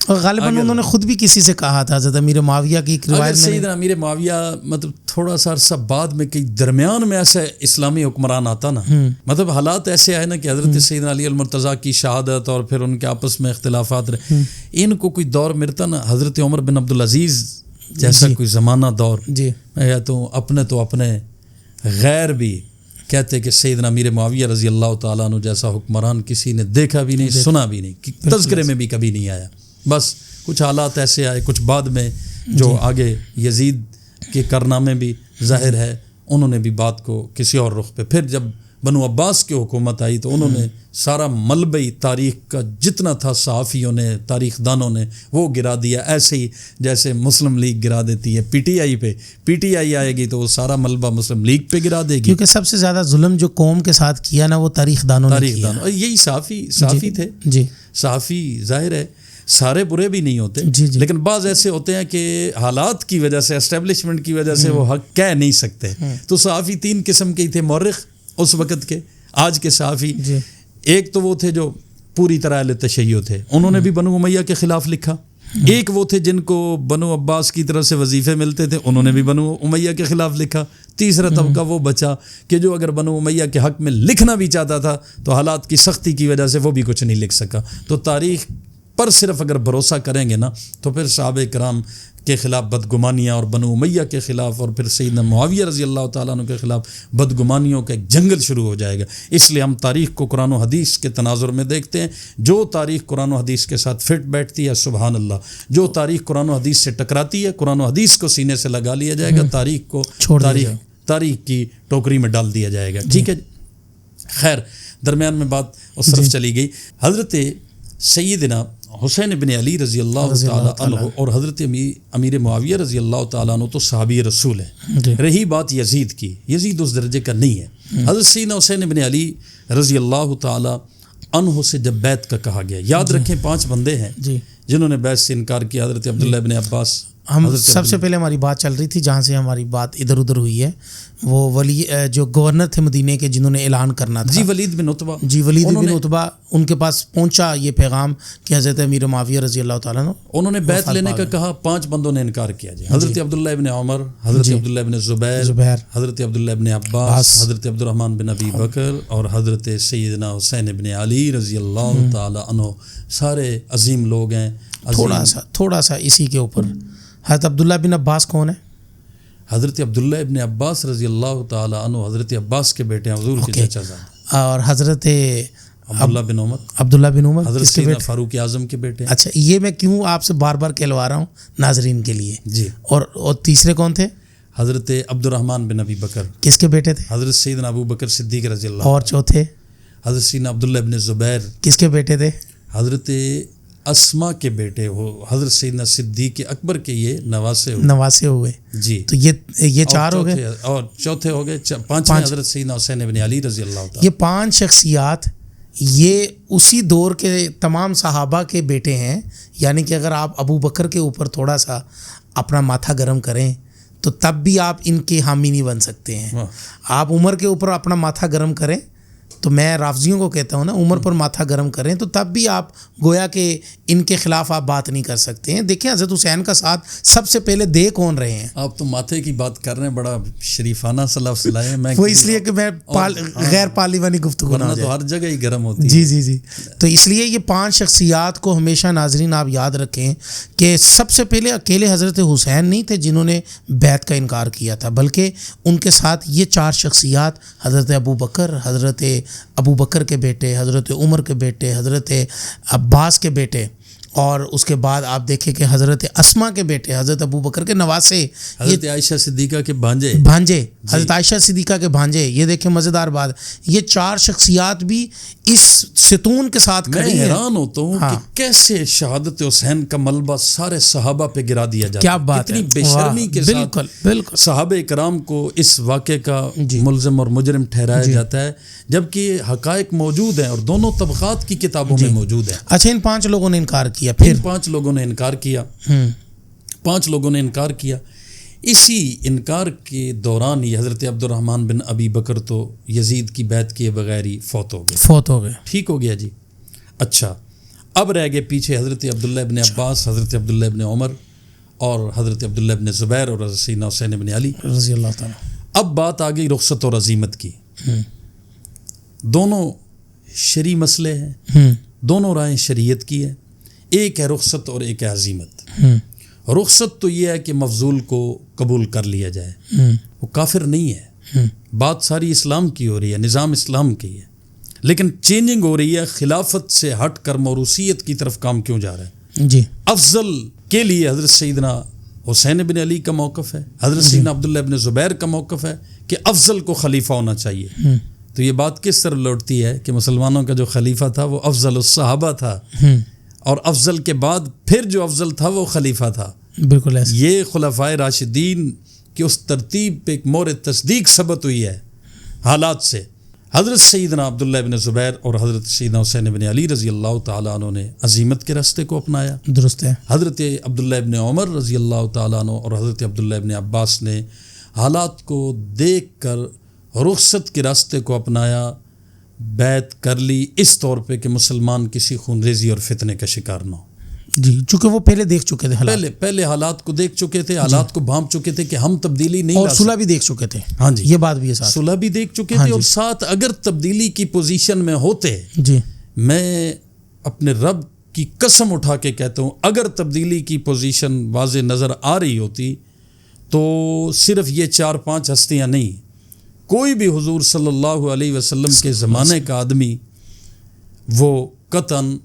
اور غالباً انہوں نے خود بھی کسی سے کہا تھا حضرت امیر معاویہ کی ایک روایت میں، سیدنا امیر معاویہ مطلب تھوڑا سا عرصہ بعد میں کئی درمیان میں ایسا اسلامی حکمران آتا نا، مطلب حالات ایسے آئے نا کہ حضرت سیدنا علی المرتضیٰ کی شہادت اور پھر ان کے آپس میں اختلافات رہے. ان کو کوئی دور ملتا نا، حضرت عمر بن عبدالعزیز جیسا کوئی زمانہ دور، میں تو اپنے غیر بھی کہتے کہ سیدنا امیر معاویہ رضی اللہ تعالیٰ عنہ جیسا حکمران کسی نے دیکھا بھی نہیں، سنا بھی نہیں، تذکرے میں بھی کبھی نہیں آیا. بس کچھ حالات ایسے آئے، کچھ بعد میں جو آگے یزید کے کارنامے بھی ظاہر ہے، انہوں نے بھی بات کو کسی اور رخ پہ. پھر جب بنو عباس کی حکومت آئی تو انہوں نے سارا ملبہ تاریخ کا جتنا تھا صحافیوں نے، تاریخ دانوں نے، وہ گرا دیا. ایسے ہی جیسے مسلم لیگ گرا دیتی ہے پی ٹی آئی پہ، پی ٹی آئی آئے گی تو وہ سارا ملبہ مسلم لیگ پہ گرا دے گی. کیونکہ سب سے زیادہ ظلم جو قوم کے ساتھ کیا نا وہ تاریخ دانوں نے کیا. یہی صحافی تھے. صحافی ظاہر ہے سارے برے بھی نہیں ہوتے، لیکن بعض ایسے ہوتے ہیں کہ حالات کی وجہ سے، اسٹیبلشمنٹ کی وجہ سے وہ حق کہہ نہیں سکتے. تو صحافی 3 قسم کے تھے مورخ اس وقت کے. آج کے صحافی ایک تو وہ تھے جو پوری طرح اہل تشیع تھے، انہوں نے بھی بنو امیہ کے خلاف لکھا. ایک وہ تھے جن کو بنو عباس کی طرف سے وظیفے ملتے تھے، انہوں نے بھی بنو امیہ کے خلاف لکھا. تیسرا طبقہ وہ بچا کہ جو اگر بنو امیہ کے حق میں لکھنا بھی چاہتا تھا تو حالات کی سختی کی وجہ سے وہ بھی کچھ نہیں لکھ سکا. تو تاریخ پر صرف اگر بھروسہ کریں گے نا تو پھر صحابہ کرام کے خلاف بدگمانیاں اور بنو امیہ کے خلاف اور پھر سیدنا معاویہ رضی اللہ تعالیٰ عنہ کے خلاف بدگمانیوں کا ایک جنگل شروع ہو جائے گا. اس لیے ہم تاریخ کو قرآن و حدیث کے تناظر میں دیکھتے ہیں. جو تاریخ قرآن و حدیث کے ساتھ فٹ بیٹھتی ہے سبحان اللہ، جو تاریخ قرآن و حدیث سے ٹکراتی ہے قرآن و حدیث کو سینے سے لگا لیا جائے گا، تاریخ کو تاریخ کی ٹوکری میں ڈال دیا جائے گا. ٹھیک ہے. خیر، درمیان میں بات اس طرف چلی گئی. حضرت سیدنا حسین بن علی رضی اللہ تعالیٰ عنہ اور حضرت امیر معاویہ رضی اللہ تعالیٰ عنہ تو صحابی رسول ہیں. رہی بات یزید کی، یزید اس درجے کا نہیں ہے. حضرت سیدنا حسین بن علی رضی اللہ تعالیٰ عنہ سے جب بیعت کا کہا گیا، یاد رکھیں 5 بندے ہیں جنہوں نے بیعت سے انکار کیا. حضرت عبداللہ بن عباس، ہم سب سے پہلے ہماری بات چل رہی تھی جہاں سے ہماری بات ادھر ادھر ہوئی ہے، وہ ولی جو گورنر تھے مدینے کے جنہوں نے اعلان کرنا تھا، ولید بن عتبہ. ولید بن عتبہ، ان کے پاس پہنچا یہ پیغام کہ حضرت امیر معاویہ رضی اللہ تعالیٰ عنہ انہوں نے بیعت لینے کا کہا. 5 بندوں نے انکار کیا. حضرت عبداللہ بن عمر، حضرت عبداللہ بن زبیر، حضرت عبداللہ بن عباس، حضرت عبد الرحمن بن ابی بکر اور حضرت سیدنا حسین بن علی رضی اللہ تعالیٰ عنہ. سارے عظیم لوگ ہیں. تھوڑا سا اسی کے اوپر حضرت عبداللہ بن عباس کون ہے؟ حضرت عبداللہ ابن عباس رضی اللہ تعالی عنہ حضرت عباس کے بیٹے ہیں، حضور کے چچا زادے. اور حضرت عبداللہ بن عمر حضرت سیدنا فاروق اعظم کے بیٹے ہیں. اچھا، یہ میں کیوں آپ سے بار بار کہلوا رہا ہوں ناظرین کے لیے. جی. اور تیسرے کون تھے؟ حضرت عبد الرحمن بن ابی بکر. کس کے بیٹے تھے؟ حضرت سیدنا ابو بکر صدیق رضی اللہ. اور چوتھے؟ حضرت سیدنا عبداللہ ابن زبیر. کس کے بیٹے تھے؟ حضرت اسما کے بیٹے ہو. حضرت سیدنا صدیق اکبر کے یہ نواسے ہوئے. جی. تو یہ چار ہو گئے. اور چوتھے ہو گئے پانچ حضرت سیدنا حسین ابن علی رضی اللہ تعالی. یہ 5 شخصیات یہ اسی دور کے تمام صحابہ کے بیٹے ہیں. یعنی کہ اگر آپ ابو بکر کے اوپر تھوڑا سا اپنا ماتھا گرم کریں تو تب بھی آپ ان کے حامی نہیں بن سکتے ہیں. آپ عمر کے اوپر اپنا ماتھا گرم کریں تو میں رافضیوں کو کہتا ہوں نا، عمر پر ماتھا گرم کریں تو تب بھی آپ گویا کہ ان کے خلاف آپ بات نہیں کر سکتے ہیں. دیکھیں حضرت حسین کا ساتھ سب سے پہلے دے کون رہے ہیں؟ آپ تو ماتھے کی بات کر رہے ہیں، بڑا شریفانہ صلی اللہ علیہ وسلم. میں وہ اس لیے کہ میں غیر پارلیمانی گفتگو نہ تو ہر جگہ ہی گرم ہوتی ہے. جی. تو اس لیے یہ 5 شخصیات کو ہمیشہ ناظرین آپ یاد رکھیں کہ سب سے پہلے اکیلے حضرت حسین نہیں تھے جنہوں نے بیعت کا انکار کیا تھا، بلکہ ان کے ساتھ یہ 4 شخصیات حضرت ابو بکر کے بیٹے، حضرت عمر کے بیٹے، حضرت عباس کے بیٹے، اور اس کے بعد آپ دیکھیں کہ حضرت اسما کے بیٹے، حضرت ابو بکر کے نواسے، حضرت عائشہ صدیقہ کے بھانجے حضرت عائشہ صدیقہ کے بھانجے. یہ دیکھیں مزیدار بات، یہ 4 شخصیات بھی اس ستون کے ساتھ کھڑی ہیں. میں حیران ہوتا ہوں کہ کیسے شہادت حسین کا ملبہ سارے صحابہ پہ گرا دیا جاتا ہے. کیا بات ہے، کتنی بے شرمی کے ساتھ بالکل صحابہ کرام کو اس واقعے کا ملزم اور مجرم ٹھہرایا جاتا ہے، جبکہ حقائق موجود ہیں اور دونوں طبقات کی کتابوں میں موجود ہیں. اچھا، ان 5 لوگوں نے انکار کیا. پھر 5 لوگوں نے انکار کیا. 5 لوگوں نے انکار کیا. اسی انکار کے دوران ہی حضرت عبد الرحمن بن ابی بکر تو یزید کی بیعت کیے بغیر ہی فوت ہو گئے. ٹھیک ہو گیا جی. اچھا، اب رہ گئے پیچھے حضرت عبداللہ ابن عباس، حضرت عبداللہ ابن عمر اور حضرت عبداللہ ابن زبیر اور حضرت سیدنا حسین ابن علی رضی اللہ تعالی. اب بات آ گئی رخصت اور عزیمت کی. دونوں شرعی مسئلے ہیں، دونوں رائیں شریعت کی ہے. ایک ہے رخصت اور ایک ہے عزیمت. رخصت تو یہ ہے کہ مفضول کو قبول کر لیا جائے، وہ کافر نہیں ہے. بات ساری اسلام کی ہو رہی ہے، نظام اسلام کی ہے، لیکن چینجنگ ہو رہی ہے. خلافت سے ہٹ کر موروثیت کی طرف کام کیوں جا رہا ہے؟ جی. افضل کے لیے حضرت سیدنا حسین بن علی کا موقف ہے، حضرت سیدنا عبداللہ ابن زبیر کا موقف ہے کہ افضل کو خلیفہ ہونا چاہیے. تو یہ بات کس طرح لوٹتی ہے کہ مسلمانوں کا جو خلیفہ تھا وہ افضل الصحابہ تھا، اور افضل کے بعد پھر جو افضل تھا وہ خلیفہ تھا. بالکل ایسا. یہ خلفائے راشدین کی اس ترتیب پہ ایک مورد تصدیق ثبت ہوئی ہے حالات سے. حضرت سیدنا عبداللہ بن زبیر اور حضرت سیدنا حسین بن علی رضی اللہ تعالیٰ عنہ نے عزیمت کے راستے کو اپنایا. درست ہے. حضرت عبداللہ ابن عمر رضی اللہ تعالیٰ عنہ اور حضرت عبداللہ ابن عباس نے حالات کو دیکھ کر رخصت کے راستے کو اپنایا، بیعت کر لی اس طور پہ کہ مسلمان کسی خون ریزی اور فتنے کا شکار نہ ہو. جی، چونکہ وہ پہلے دیکھ چکے تھے، پہلے حالات کو دیکھ چکے تھے، حالات کو بھانپ چکے تھے کہ ہم تبدیلی نہیں اور صلح بھی دیکھ چکے تھے. ہاں جی، یہ بات بھی ہے. صلح بھی دیکھ چکے تھے، اور ساتھ اگر تبدیلی کی پوزیشن میں ہوتے، جی میں اپنے رب کی قسم اٹھا کے کہتا ہوں اگر تبدیلی کی پوزیشن واضح نظر آ رہی ہوتی تو صرف یہ 4-5 ہستیاں نہیں، کوئی بھی حضور صلی اللہ علیہ وسلم کے زمانے کا آدمی وہ قطعاً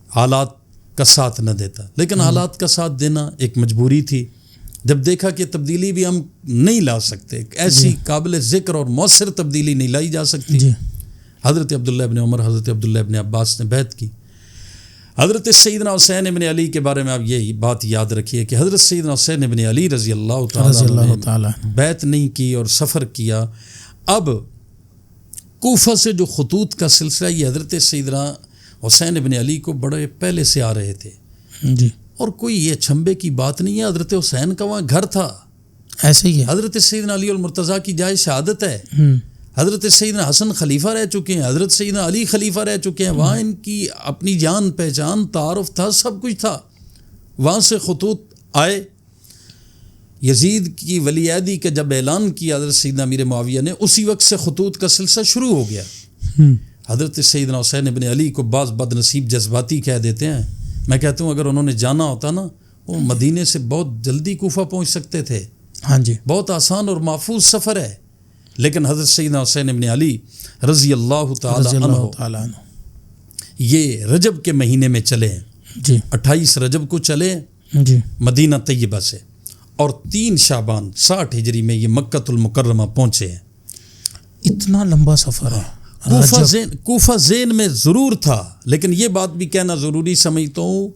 حالات کا ساتھ نہ دیتا. لیکن حالات کا ساتھ دینا ایک مجبوری تھی. جب دیکھا کہ تبدیلی بھی ہم نہیں لا سکتے، ایسی قابل ذکر اور مؤثر تبدیلی نہیں لائی جا سکتی، حضرت عبداللہ ابن عمر، حضرت عبداللہ ابن عباس نے بیعت کی. حضرت سیدنا حسین ابن علی کے بارے میں آپ یہ بات یاد رکھیے کہ حضرت سیدنا حسین ابن علی رضی اللہ تعالیٰ نے بیعت نہیں کی اور سفر کیا. اب کوفہ سے جو خطوط کا سلسلہ یہ حضرت سیدنا حسین ابن علی کو بڑے پہلے سے آ رہے تھے جی، اور کوئی یہ چھمبے کی بات نہیں ہے. حضرت حسین کا وہاں گھر تھا، ایسے ہی ہے. حضرت سیدنا علی المرتضیٰ کی جائے شہادت ہے. حضرت سیدنا حسن خلیفہ رہ چکے ہیں، حضرت سیدنا علی خلیفہ رہ چکے ہیں. وہاں ان کی اپنی جان پہچان، تعارف تھا، سب کچھ تھا. وہاں سے خطوط آئے. یزید کی ولی عہدی کا جب اعلان کیا حضرت سیدنا امیر معاویہ نے، اسی وقت سے خطوط کا سلسلہ شروع ہو گیا. حضرت سیدنا حسین ابن علی کو بعض بد نصیب جذباتی کہہ دیتے ہیں. میں کہتا ہوں اگر انہوں نے جانا ہوتا نا، وہ مدینے سے بہت جلدی کوفہ پہنچ سکتے تھے. ہاں جی، بہت آسان اور محفوظ سفر ہے، لیکن حضرت سیدنا حسین ابن علی رضی اللہ تعالی عنہ یہ رجب کے مہینے میں چلے ہیں جی، 28 رجب کو چلے جی، مدینہ طیبہ سے، اور 3 شعبان 60 ہجری میں یہ مکہ المکرمہ پہنچے ہیں۔ اتنا لمبا سفر ہے۔ کوفہ ذہن میں ضرور تھا، لیکن یہ بات بھی کہنا ضروری سمجھتا ہوں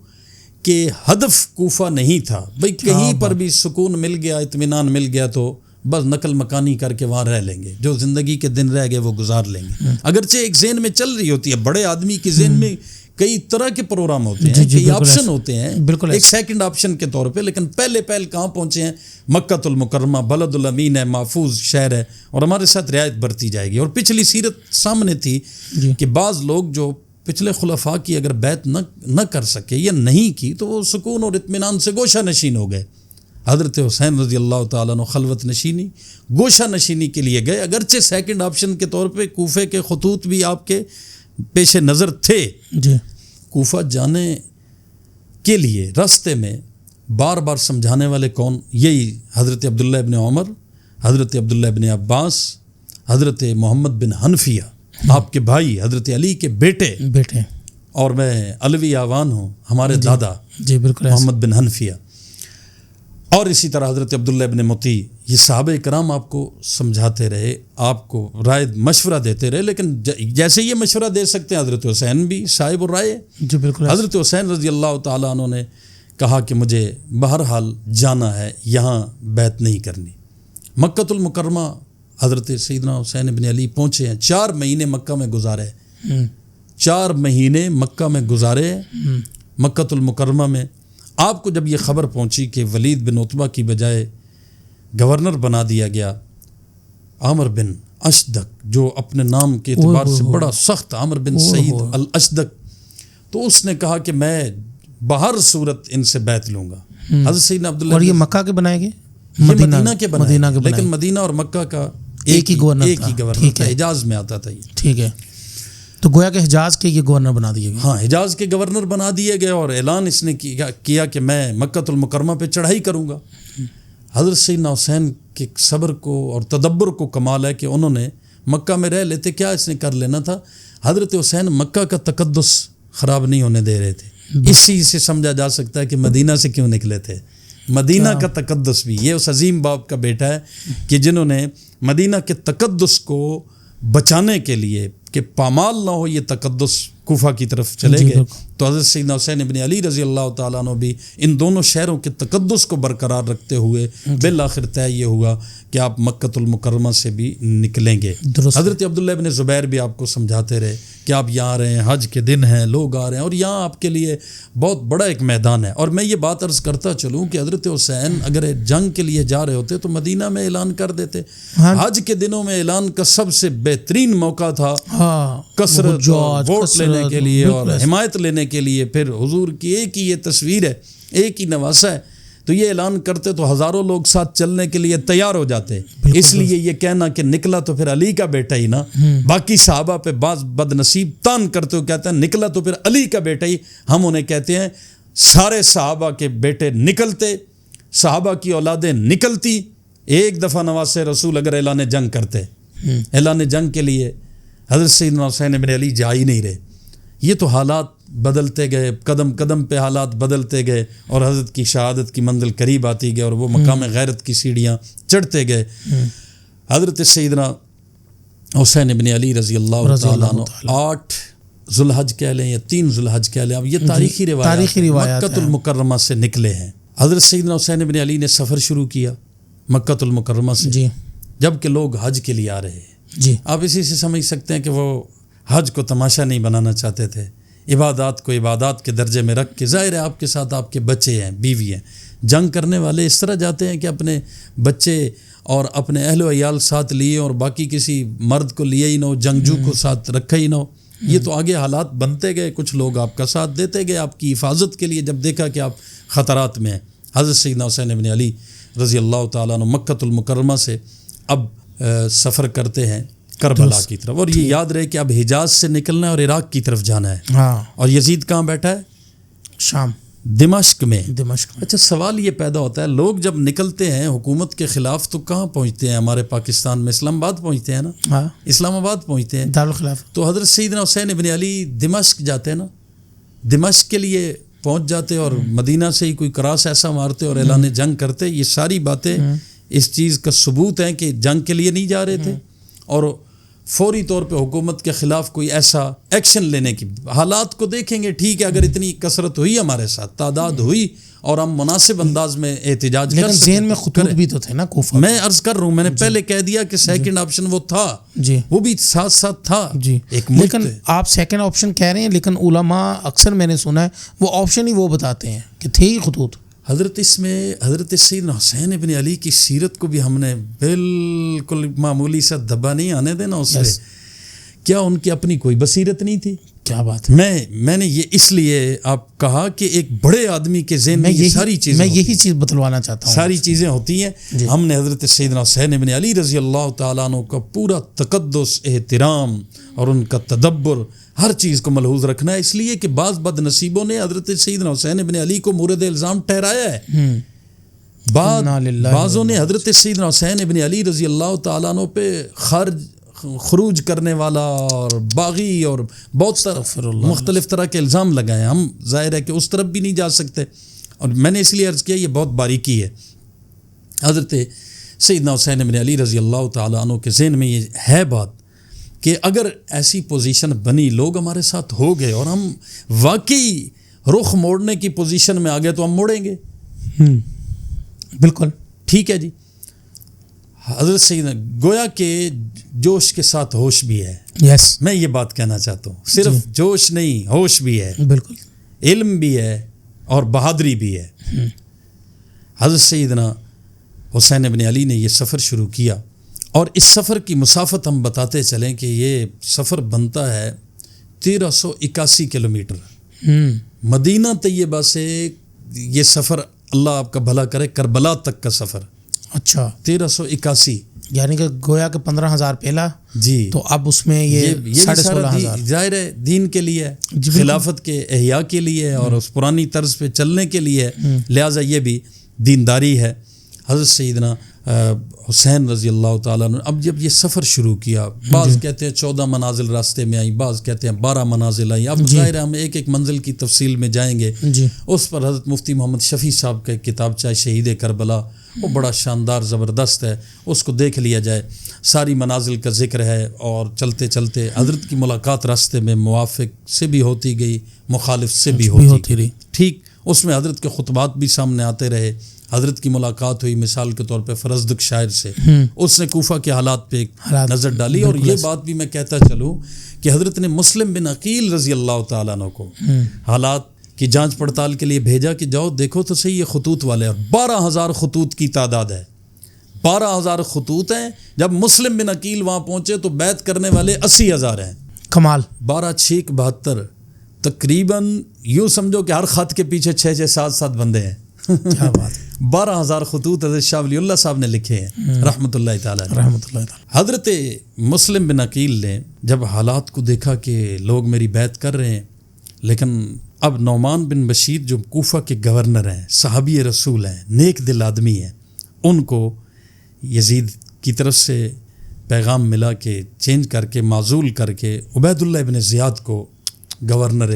کہ ہدف کوفہ نہیں تھا، بھئی کہیں پر بھی سکون مل گیا، اطمینان مل گیا تو بس نقل مکانی کر کے وہاں رہ لیں گے، جو زندگی کے دن رہ گئے وہ گزار لیں گے۔ اگرچہ ایک ذہن میں چل رہی ہوتی ہے، بڑے آدمی کے ذہن میں کئی طرح کے پروگرام ہوتے ہیں، کئی آپشن ہوتے ہیں، ایک سیکنڈ آپشن کے طور پہ، لیکن پہلے کہاں پہنچے ہیں؟ مکہ المکرمہ، بلد الامین ہے، محفوظ شہر ہے، اور ہمارے ساتھ رعایت برتی جائے گی۔ اور پچھلی سیرت سامنے تھی کہ بعض لوگ جو پچھلے خلفاء کی اگر بیعت نہ کر سکے یا نہیں کی تو وہ سکون اور اطمینان سے گوشہ نشین ہو گئے۔ حضرت حسین رضی اللہ تعالیٰ عنہ خلوت نشینی، گوشہ نشینی کے لیے گئے، اگرچہ سیکنڈ آپشن کے طور پہ کوفے کے خطوط بھی آپ کے پیش نظر تھے۔ جی، کوفہ جانے کے لیے راستے میں بار بار سمجھانے والے کون؟ یہی حضرت عبداللہ ابن عمر، حضرت عبداللہ ابن عباس، حضرت محمد بن حنفیہ، آپ کے بھائی حضرت علی کے بیٹے، اور میں علوی آوان ہوں، ہمارے دادا جی بالکل محمد بن حنفیہ، اور اسی طرح حضرت عبداللہ ابن مطیع، یہ صحابہ کرام آپ کو سمجھاتے رہے، آپ کو رائے مشورہ دیتے رہے، لیکن جیسے یہ مشورہ دے سکتے ہیں حضرت حسین بھی صاحب الرائے۔ جی بالکل، حضرت حسین رضی اللہ تعالیٰ عنہ نے کہا کہ مجھے بہرحال جانا ہے، یہاں بیعت نہیں کرنی۔ مکہ المکرمہ حضرت سیدنا حسین ابن علی پہنچے ہیں، 4 مہینے مکہ میں گزارے، 4 مہینے مکہ میں گزارے، مکہ المکرمہ میں۔ آپ کو جب یہ خبر پہنچی کہ ولید بن عتبہ کی بجائے گورنر بنا دیا گیا عامر بن اشدق، جو اپنے نام کے اعتبار سے بڑا سخت، عامر بن سعید الاشدق، تو اس نے کہا کہ میں بہر صورت ان سے بیعت لوں گا۔ حضرت سیدنا عبداللہ، اور یہ مکہ کے بنائے گئے؟ مدینہ کے بنائے، لیکن مدینہ اور مکہ کا ایک ہی گورنر تھا، حجاز میں آتا تھا یہ۔ ٹھیک ہے، تو گویا کہ حجاز کے یہ گورنر بنا دیے گئے۔ ہاں، حجاز کے گورنر بنا دیے گئے، اور اعلان اس نے کیا کہ میں مکہ المکرمہ پہ چڑھائی کروں گا۔ حضرت سیدنا حسین کے صبر کو اور تدبر کو کمال ہے کہ انہوں نے مکہ میں رہ لیتے، کیا اس نے کر لینا تھا؟ حضرت حسین مکہ کا تقدس خراب نہیں ہونے دے رہے تھے۔ اس چیز سے سمجھا جا سکتا ہے کہ مدینہ سے کیوں نکلے تھے۔ مدینہ کا تقدس بھی، یہ اس عظیم باپ کا بیٹا ہے کہ جنہوں نے مدینہ کے تقدس کو بچانے کے لیے کہ پامال نہ ہو یہ تقدس، کوفہ کی طرف چلے گئے۔ تو حضرت سیدنا حسین ابن علی رضی اللہ تعالیٰ عنہ بھی ان دونوں شہروں کے تقدس کو برقرار رکھتے ہوئے بالآخر طے یہ ہوا کہ آپ مکہ المکرمہ سے بھی نکلیں گے۔ حضرت عبداللہ ابن زبیر بھی آپ کو سمجھاتے رہے کہ آپ یہاں رہے ہیں، حج کے دن ہیں، لوگ آ رہے ہیں، اور یہاں آپ کے لیے بہت بڑا ایک میدان ہے۔ اور میں یہ بات عرض کرتا چلوں کہ حضرت حسین اگر جنگ کے لیے جا رہے ہوتے تو مدینہ میں اعلان کر دیتے۔ حج کے دنوں میں اعلان کا سب سے بہترین موقع تھا، کثرت ووٹ لینے کے لیے اور حمایت لینے کے لیے۔ پھر حضور کی ایک ہی یہ تصویر ہے، ایک ہی نواسہ ہے، تو یہ اعلان کرتے تو ہزاروں لوگ ساتھ چلنے کے لیے تیار ہو جاتے۔ اس لیے یہ کہنا کہ نکلا تو پھر علی کا بیٹا ہی نا، باقی صحابہ پہ بعض بد نصیب تان کرتے ہو کہتے ہیں نکلا تو پھر علی کا بیٹا ہی، ہم انہیں کہتے ہیں سارے صحابہ کے بیٹے نکلتے، صحابہ کی اولادیں نکلتی۔ ایک دفعہ نواسہ رسول اگر اعلان جنگ کرتے، اعلان جنگ کے لیے حضرت سیدنا حسین بن علی جا ہی نہیں رہے۔ یہ تو حالات بدلتے گئے، قدم قدم پہ حالات بدلتے گئے، اور حضرت کی شہادت کی منزل قریب آتی گئی، اور وہ مقام غیرت کی سیڑھیاں چڑھتے گئے۔ حضرت سیدنا حسین بن علی رضی اللہ تعالیٰ عنہ 8 ذوالحج کہہ لیں یا 3 ذوالحج کہہ لیں، اب یہ تاریخی روایات مکہ المکرمہ سے نکلے ہیں۔ حضرت سیدنا حسین بن علی نے سفر شروع کیا مکہ المکرمہ سے، جب کہ لوگ حج کے لیے آ رہے ہیں۔ آپ اسی سے سمجھ سکتے ہیں کہ وہ حج کو تماشا نہیں بنانا چاہتے تھے، عبادات کو عبادات کے درجے میں رکھ کے۔ ظاہر ہے آپ کے ساتھ آپ کے بچے ہیں، بیوی ہیں۔ جنگ کرنے والے اس طرح جاتے ہیں کہ اپنے بچے اور اپنے اہل و عیال ساتھ لیے اور باقی کسی مرد کو لیے ہی نہ ہو، جنگجو کو ساتھ رکھا ہی نہ ہو۔ یہ تو آگے حالات بنتے گئے، کچھ لوگ آپ کا ساتھ دیتے گئے آپ کی حفاظت کے لیے، جب دیکھا کہ آپ خطرات میں ہیں۔ حضرت سیدنا حسین بن علی رضی اللہ تعالیٰ عنہ مکہ المکرمہ سے اب سفر کرتے ہیں کربلا کی طرف، اور یہ یاد رہے کہ اب حجاز سے نکلنا ہے اور عراق کی طرف جانا ہے۔ اور یزید کہاں بیٹھا ہے؟ دمشق میں. دمشق میں. اچھا سوال یہ پیدا ہوتا ہے لوگ جب نکلتے ہیں حکومت کے خلاف تو کہاں پہنچتے ہیں؟ ہمارے پاکستان میں اسلام آباد پہنچتے ہیں نا. ہاں اسلام آباد پہنچتے ہیں. دارالخلاف. تو حضرت سیدنا حسین ابن علی دمشق جاتے ہیں نا, دمشق کے لیے پہنچ جاتے اور مدینہ سے ہی کوئی کراس ایسا مارتے اور اعلان جنگ کرتے. یہ ساری باتیں اس چیز کا ثبوت ہیں کہ جنگ کے لیے نہیں جا رہے تھے اور فوری طور پہ حکومت کے خلاف کوئی ایسا ایکشن لینے کی. حالات کو دیکھیں گے, ٹھیک ہے اگر اتنی کثرت ہوئی ہمارے ساتھ, تعداد ہوئی اور ہم مناسب انداز میں احتجاج لیکن ذہن میں خطوط بھی تو تھے نا کوفہ. میں عرض کر رہا ہوں, میں نے پہلے کہہ دیا کہ سیکنڈ آپشن وہ تھا جی, وہ بھی ساتھ ساتھ تھا جی. ایک لیکن آپ سیکنڈ آپشن کہہ رہے ہیں, لیکن علماء اکثر میں نے سنا ہے وہ آپشن ہی وہ بتاتے ہیں کہ تھے ہی خطوط. حضرت اس میں حضرت سیدنا حسین ابن علی کی سیرت کو بھی ہم نے بالکل معمولی سا دبا نہیں آنے دینا اس سے. کیا ان کی اپنی کوئی بصیرت نہیں تھی؟ کیا بات ہے. میں نے یہ اس لیے آپ کہا کہ ایک بڑے آدمی کے ذہن میں یہ ساری چیزیں, میں یہی چیز بتلوانا چاہتا ہوں, ساری چیزیں ہوتی ہیں. ہم نے حضرت سیدنا حسین ابن علی رضی اللہ تعالیٰ عنہ کا پورا تقدس, احترام اور ان کا تدبر ہر چیز کو ملحوظ رکھنا ہے, اس لیے کہ بعض بد نصیبوں نے حضرت سیدنا حسین ابن علی کو مورد الزام ٹھہرایا ہے. بعضوں نے حضرت سیدنا حسین ابن علی رضی اللہ تعالیٰ عنہ پہ خروج کرنے والا اور باغی اور بہت مختلف طرح کے الزام لگائے. ہم ظاہر ہے کہ اس طرف بھی نہیں جا سکتے, اور میں نے اس لیے عرض کیا یہ بہت باریکی ہے. حضرت سیدنا حسین ابن علی رضی اللہ تعالیٰ عنہ کے ذہن میں یہ ہے بات کہ اگر ایسی پوزیشن بنی, لوگ ہمارے ساتھ ہو گئے اور ہم واقعی رخ موڑنے کی پوزیشن میں آ گئے تو ہم موڑیں گے. بالکل ٹھیک ہے جی. حضرت سیدنا گویا کہ جوش کے ساتھ ہوش بھی ہے. یس, میں یہ بات کہنا چاہتا ہوں, صرف جوش نہیں ہوش بھی ہے, بالکل علم بھی ہے اور بہادری بھی ہے. حضرت سیدنا حسین ابن علی نے یہ سفر شروع کیا, اور اس سفر کی مسافت ہم بتاتے چلیں کہ یہ سفر بنتا ہے 1381 کلومیٹر. مدینہ طیبہ سے یہ سفر, اللہ آپ کا بھلا کرے, کربلا تک کا سفر. اچھا 1381, یعنی کہ گویا کہ 15,000 پہلا جی, تو اب اس میں یہ 16,500 ظاہر ہے دین کے لیے, خلافت کے احیاء کے لیے اور اس پرانی طرز پہ چلنے کے لیے, لہٰذا یہ بھی دینداری ہے. حضرت سیدنا حسین رضی اللہ تعالیٰ عنہ اب جب یہ سفر شروع کیا, بعض کہتے ہیں 14 منازل راستے میں آئیں, بعض کہتے ہیں 12 منازل آئیں. اب ظاہر ہے ہم ایک ایک منزل کی تفصیل میں جائیں گے. اس پر حضرت مفتی محمد شفیع صاحب کا کتاب چاہے شہید کربلا, وہ بڑا شاندار زبردست ہے, اس کو دیکھ لیا جائے. ساری منازل کا ذکر ہے, اور چلتے چلتے حضرت کی ملاقات راستے میں موافق سے بھی ہوتی گئی, مخالف سے بھی ہوتی رہی. ٹھیک, اس میں حضرت کے خطبات بھی سامنے آتے رہے. حضرت کی ملاقات ہوئی مثال کے طور پہ فرزدق شاعر سے, اس نے کوفہ کے حالات پہ نظر ڈالی. اور یہ بات بھی میں کہتا چلوں کہ حضرت نے مسلم بن عقیل رضی اللہ تعالیٰ عنہ کو حالات کی جانچ پڑتال کے لیے بھیجا کہ جاؤ دیکھو تو صحیح یہ خطوط والے, اور 12,000 خطوط کی تعداد ہے. 12,000 خطوط ہیں. جب مسلم بن عقیل وہاں پہنچے تو بیعت کرنے والے 80,000 ہیں. کمال. 12×6=72, تقریباً یوں سمجھو کہ ہر خط کے پیچھے 6 7 بندے ہیں. کیا بات. 12,000 خطوط حضرت شاہ ولی اللہ صاحب نے لکھے ہیں رحمۃ اللہ تعالیٰ. حضرت مسلم بن عقیل نے جب حالات کو دیکھا کہ لوگ میری بیعت کر رہے ہیں, لیکن اب نعمان بن بشیر جو کوفہ کے گورنر ہیں, صحابی رسول ہیں, نیک دل آدمی ہیں, ان کو یزید کی طرف سے پیغام ملا کہ چینج کر کے, معزول کر کے عبید اللہ بن زیاد کو گورنر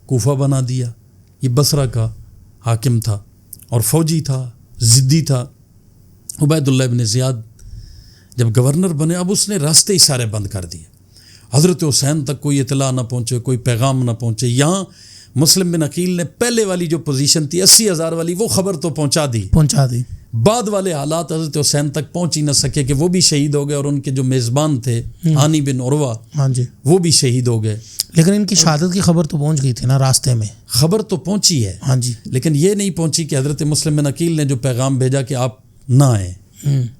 کوفہ بنا دیا. یہ بصرہ کا حاکم تھا اور فوجی تھا, ضدی تھا. عبید اللہ بن زیاد جب گورنر بنے, اب اس نے راستے ہی سارے بند کر دیے. حضرت حسین تک کوئی اطلاع نہ پہنچے, کوئی پیغام نہ پہنچے. یہاں مسلم بن عقیل نے پہلے والی جو پوزیشن تھی 80,000 والی, وہ خبر تو پہنچا دی. بعد والے حالات حضرت حسین تک پہنچ ہی نہ سکے کہ وہ بھی شہید ہو گئے, اور ان کے جو میزبان تھے ہانی بن عروہ, وہ بھی شہید ہو گئے. لیکن ان کی شہادت کی خبر تو پہنچ گئی تھی نا راستے میں. خبر تو پہنچی ہے, لیکن یہ نہیں پہنچی کہ حضرت مسلم بن عقیل نے جو پیغام بھیجا کہ آپ نہ آئیں,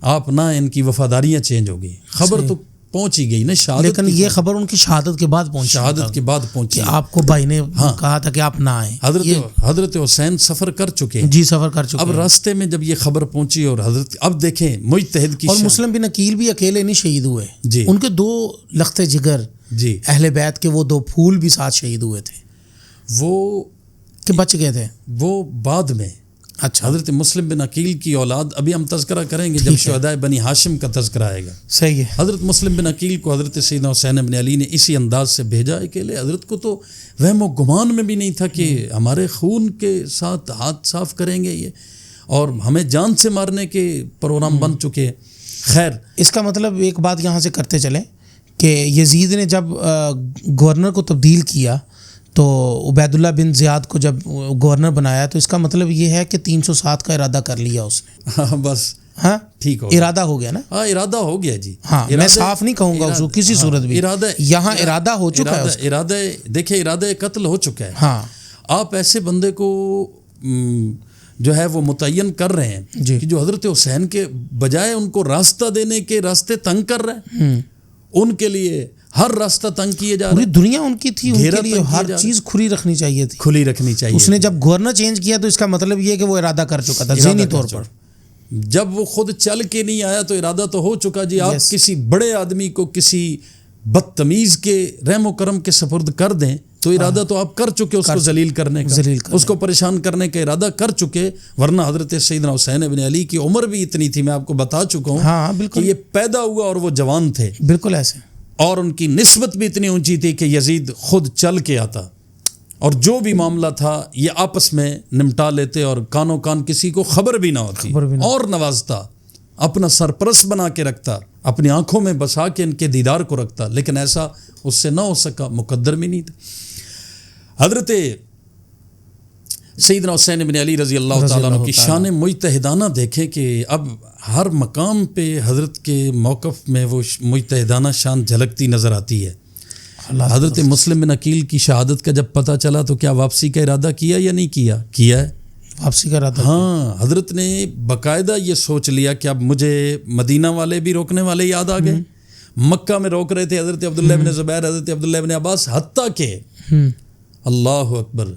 آپ نہ آئیں, ان کی وفاداریاں چینج ہو گئی. خبر تو پہنچ ہی گئی نا شہادت, لیکن یہ خبر ان کی شہادت کے بعد پہنچی. شہادت کے بعد پہنچی. آپ کو بھائی نے کہا تھا کہ آپ نہ آئیں. حضرت حسین سفر کر چکے, سفر کر چکے. اب راستے میں جب یہ خبر پہنچی, اور حضرت اب دیکھیں مجتہد کی, اور مسلم بن عقیل بھی اکیلے نہیں شہید ہوئے, ان کے 2 لخت جگر, اہل بیت کے وہ 2 پھول بھی ساتھ شہید ہوئے تھے. وہ کہ بچ گئے تھے؟ وہ بعد میں اچھا، حضرت مسلم بن عقیل کی اولاد، ابھی ہم تذکرہ کریں گے جب شہداء بنی ہاشم کا تذکرہ آئے گا. صحیح ہے. حضرت مسلم بن عقیل کو حضرت سیدنا حسین بن علی نے اسی انداز سے بھیجا اکیلے. حضرت کو تو وہم و گمان میں بھی نہیں تھا کہ ہمارے خون کے ساتھ ہاتھ صاف کریں گے یہ، اور ہمیں جان سے مارنے کے پروگرام بن چکے. خیر، اس کا مطلب ایک بات یہاں سے کرتے چلیں کہ یزید نے جب گورنر کو تبدیل کیا تو عبید اللہ بن زیاد کو جب گورنر بنایا تو اس کا مطلب یہ ہے کہ 307 کا ارادہ کر لیا اس نے. ہاں بس ہاں ٹھیک ہو ارادہ ہو گیا نا. ہاں ارادہ ہو گیا جی. ہاں میں صاف نہیں کہوں گا اس کو کسی صورت بھی، یہاں ارادہ ہو چکا ہے. ارادہ دیکھیں، ارادہ قتل ہو چکا ہے. ہاں آپ ایسے بندے کو جو ہے وہ متعین کر رہے ہیں جی کہ جو حضرت حسین کے بجائے ان کو راستہ دینے کے راستے تنگ کر رہے ہیں. ان کے لیے ہر راستہ تنگ کیے جا رہے پوری ہیں. دنیا ان کی تھی، ان کے لیے ہر چیز کھلی رکھنی چاہیے تھی. کھلی رکھنی چاہیے. اس نے جب گورنر چینج کیا تو اس کا مطلب یہ کہ وہ ارادہ کر چکا تھا ذہنی طور پر. جب وہ خود چل کے نہیں آیا تو ارادہ تو ہو چکا جی. آپ کسی بڑے آدمی کو کسی بدتمیز کے رحم و کرم کے سپرد کر دیں تو ارادہ تو آپ کر چکے، اس کو ذلیل کرنے کا، اس کو پریشان کرنے کا ارادہ کر چکے. ورنہ حضرت سیدنا حسین بن علی کی عمر بھی اتنی تھی، میں آپ کو بتا چکا ہوں. ہاں بالکل، کہ یہ پیدا ہوا اور وہ جوان تھے. بالکل ایسے. اور ان کی نسبت بھی اتنی اونچی تھی کہ یزید خود چل کے آتا اور جو بھی معاملہ تھا یہ آپس میں نمٹا لیتے اور کانوں کان کسی کو خبر بھی نہ ہوتی. اور نوازتا، اپنا سرپرست بنا کے رکھتا، اپنی آنکھوں میں بسا کے ان کے دیدار کو رکھتا. لیکن ایسا اس سے نہ ہو سکا، مقدر بھی نہیں تھا. حضرت سیدنا حسین بن علی رضی اللہ تعالیٰ عنہ کی شان مجتہدانہ دیکھیں کہ اب ہر مقام پہ حضرت کے موقف میں وہ مجتہدانہ شان جھلکتی نظر آتی ہے. حضرت مسلم بن عقیل کی شہادت کا جب پتہ چلا تو کیا واپسی کا ارادہ کیا یا نہیں کیا؟ کیا ہے واپسی کا ارادہ. ہاں، حضرت نے باقاعدہ یہ سوچ لیا کہ اب مجھے مدینہ والے بھی روکنے والے یاد آ گئے. مکہ میں روک رہے تھے حضرت عبداللہ بن زبیر، حضرت عبداللہ بن عباس، حتیٰ کہ اللہ اکبر،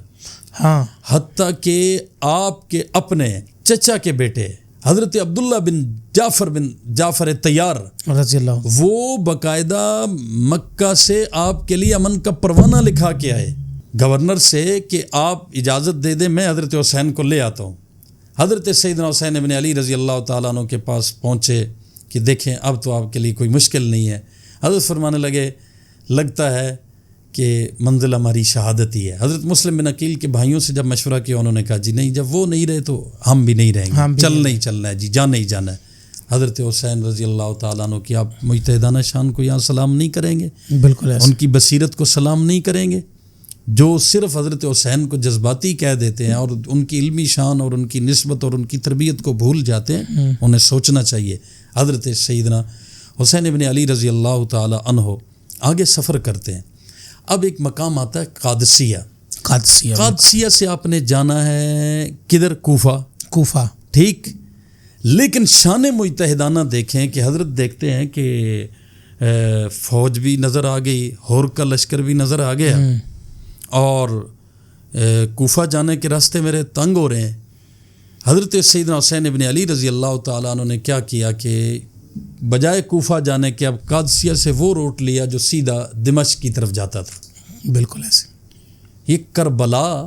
ہاں حتیٰ کہ آپ کے اپنے چچا کے بیٹے حضرت عبداللہ بن جعفر طیار رضی اللہ، وہ باقاعدہ مکہ سے آپ کے لیے امن کا پروانہ لکھا کے آئے گورنر سے کہ آپ اجازت دے دیں میں حضرت حسین کو لے آتا ہوں. حضرت سیدنا حسین بن علی رضی اللہ تعالیٰ عنہ کے پاس پہنچے کہ دیکھیں اب تو آپ کے لیے کوئی مشکل نہیں ہے. حضرت فرمانے لگے لگتا ہے کہ منزل ہماری شہادت ہی ہے. حضرت مسلم بن عقیل کے بھائیوں سے جب مشورہ کیا انہوں نے کہا جی نہیں، جب وہ نہیں رہے تو ہم بھی نہیں رہیں گے، چلنا ہی چلنا ہے جی، جانا ہی جانا ہے. حضرت حسین رضی اللہ تعالیٰ عنہ کی آپ مجتہدانہ شان کو یہاں سلام نہیں کریں گے، بالکل ایسے. ان کی بصیرت کو سلام نہیں کریں گے. جو صرف حضرت حسین کو جذباتی کہہ دیتے ہیں اور ان کی علمی شان اور ان کی نسبت اور ان کی تربیت کو بھول جاتے ہیں، انہیں سوچنا چاہیے. حضرت سیدنا حسین بن علی رضی اللہ تعالی عنہ آگے سفر کرتے ہیں. اب ایک مقام آتا ہے قادسیہ سے آپ نے جانا ہے کدھر؟ کوفہ. ٹھیک، لیکن شان مجتہدانہ دیکھیں کہ حضرت دیکھتے ہیں کہ فوج بھی نظر آ گئی، ہور کا لشکر بھی نظر آ گیا اور کوفہ جانے کے راستے میرے تنگ ہو رہے ہیں. حضرت سیدنا حسین بن علی رضی اللہ تعالیٰ عنہ نے کیا کیا کہ بجائے کوفہ جانے کے اب قادسیہ سے وہ روٹ لیا جو سیدھا دمشق کی طرف جاتا تھا. بالکل ایسے. یہ کربلا،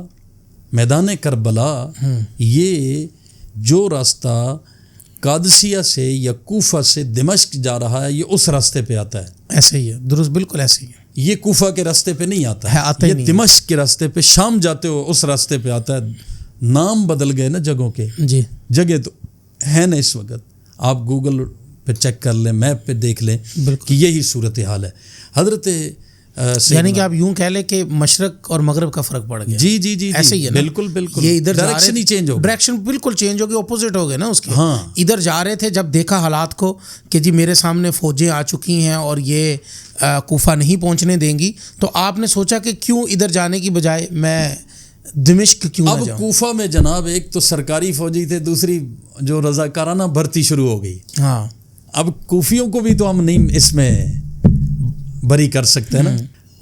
میدان کربلا، یہ جو راستہ قادسیہ سے یا کوفہ سے دمشق جا رہا ہے یہ اس راستے پہ آتا ہے. ایسے ہی ہے، درست بالکل ایسے ہی ہے. یہ کوفہ کے راستے پہ نہیں آتا ہے، یہ دمشق کے راستے پہ، شام جاتے ہو اس راستے پہ آتا ہے. نام بدل گئے نا جگہوں کے، جی جگہ تو ہے نا اس وقت. آپ گوگل پہ چیک کر لیں، میپ پہ دیکھ لیں کہ یہی صورتحال ہے. حضرت یعنی کہ آپ یوں کہہ لیں کہ مشرق اور مغرب کا فرق پڑ گیا. جی جی جی ایسے ہی ہے، بالکل بالکل. یہ ادھر ڈائریکشن ہی چینج ہو گئی، ڈائریکشن بالکل چینج ہو گئی، اپوزٹ ہو گئے نا اس کے. ہاں، ادھر جا رہے تھے، جب دیکھا حالات کو کہ جی میرے سامنے فوجیں آ چکی ہیں اور یہ کوفہ نہیں پہنچنے دیں گی، تو آپ نے سوچا کہ کیوں ادھر جانے کی بجائے میں دمشق کیوں نہ جاؤں. اب کوفہ میں جناب ایک تو سرکاری فوجی تھے، دوسری جو رضاکارانہ بھرتی شروع ہو گئی. ہاں، اب کوفیوں کو بھی تو ہم نہیں اس میں بری کر سکتے نا.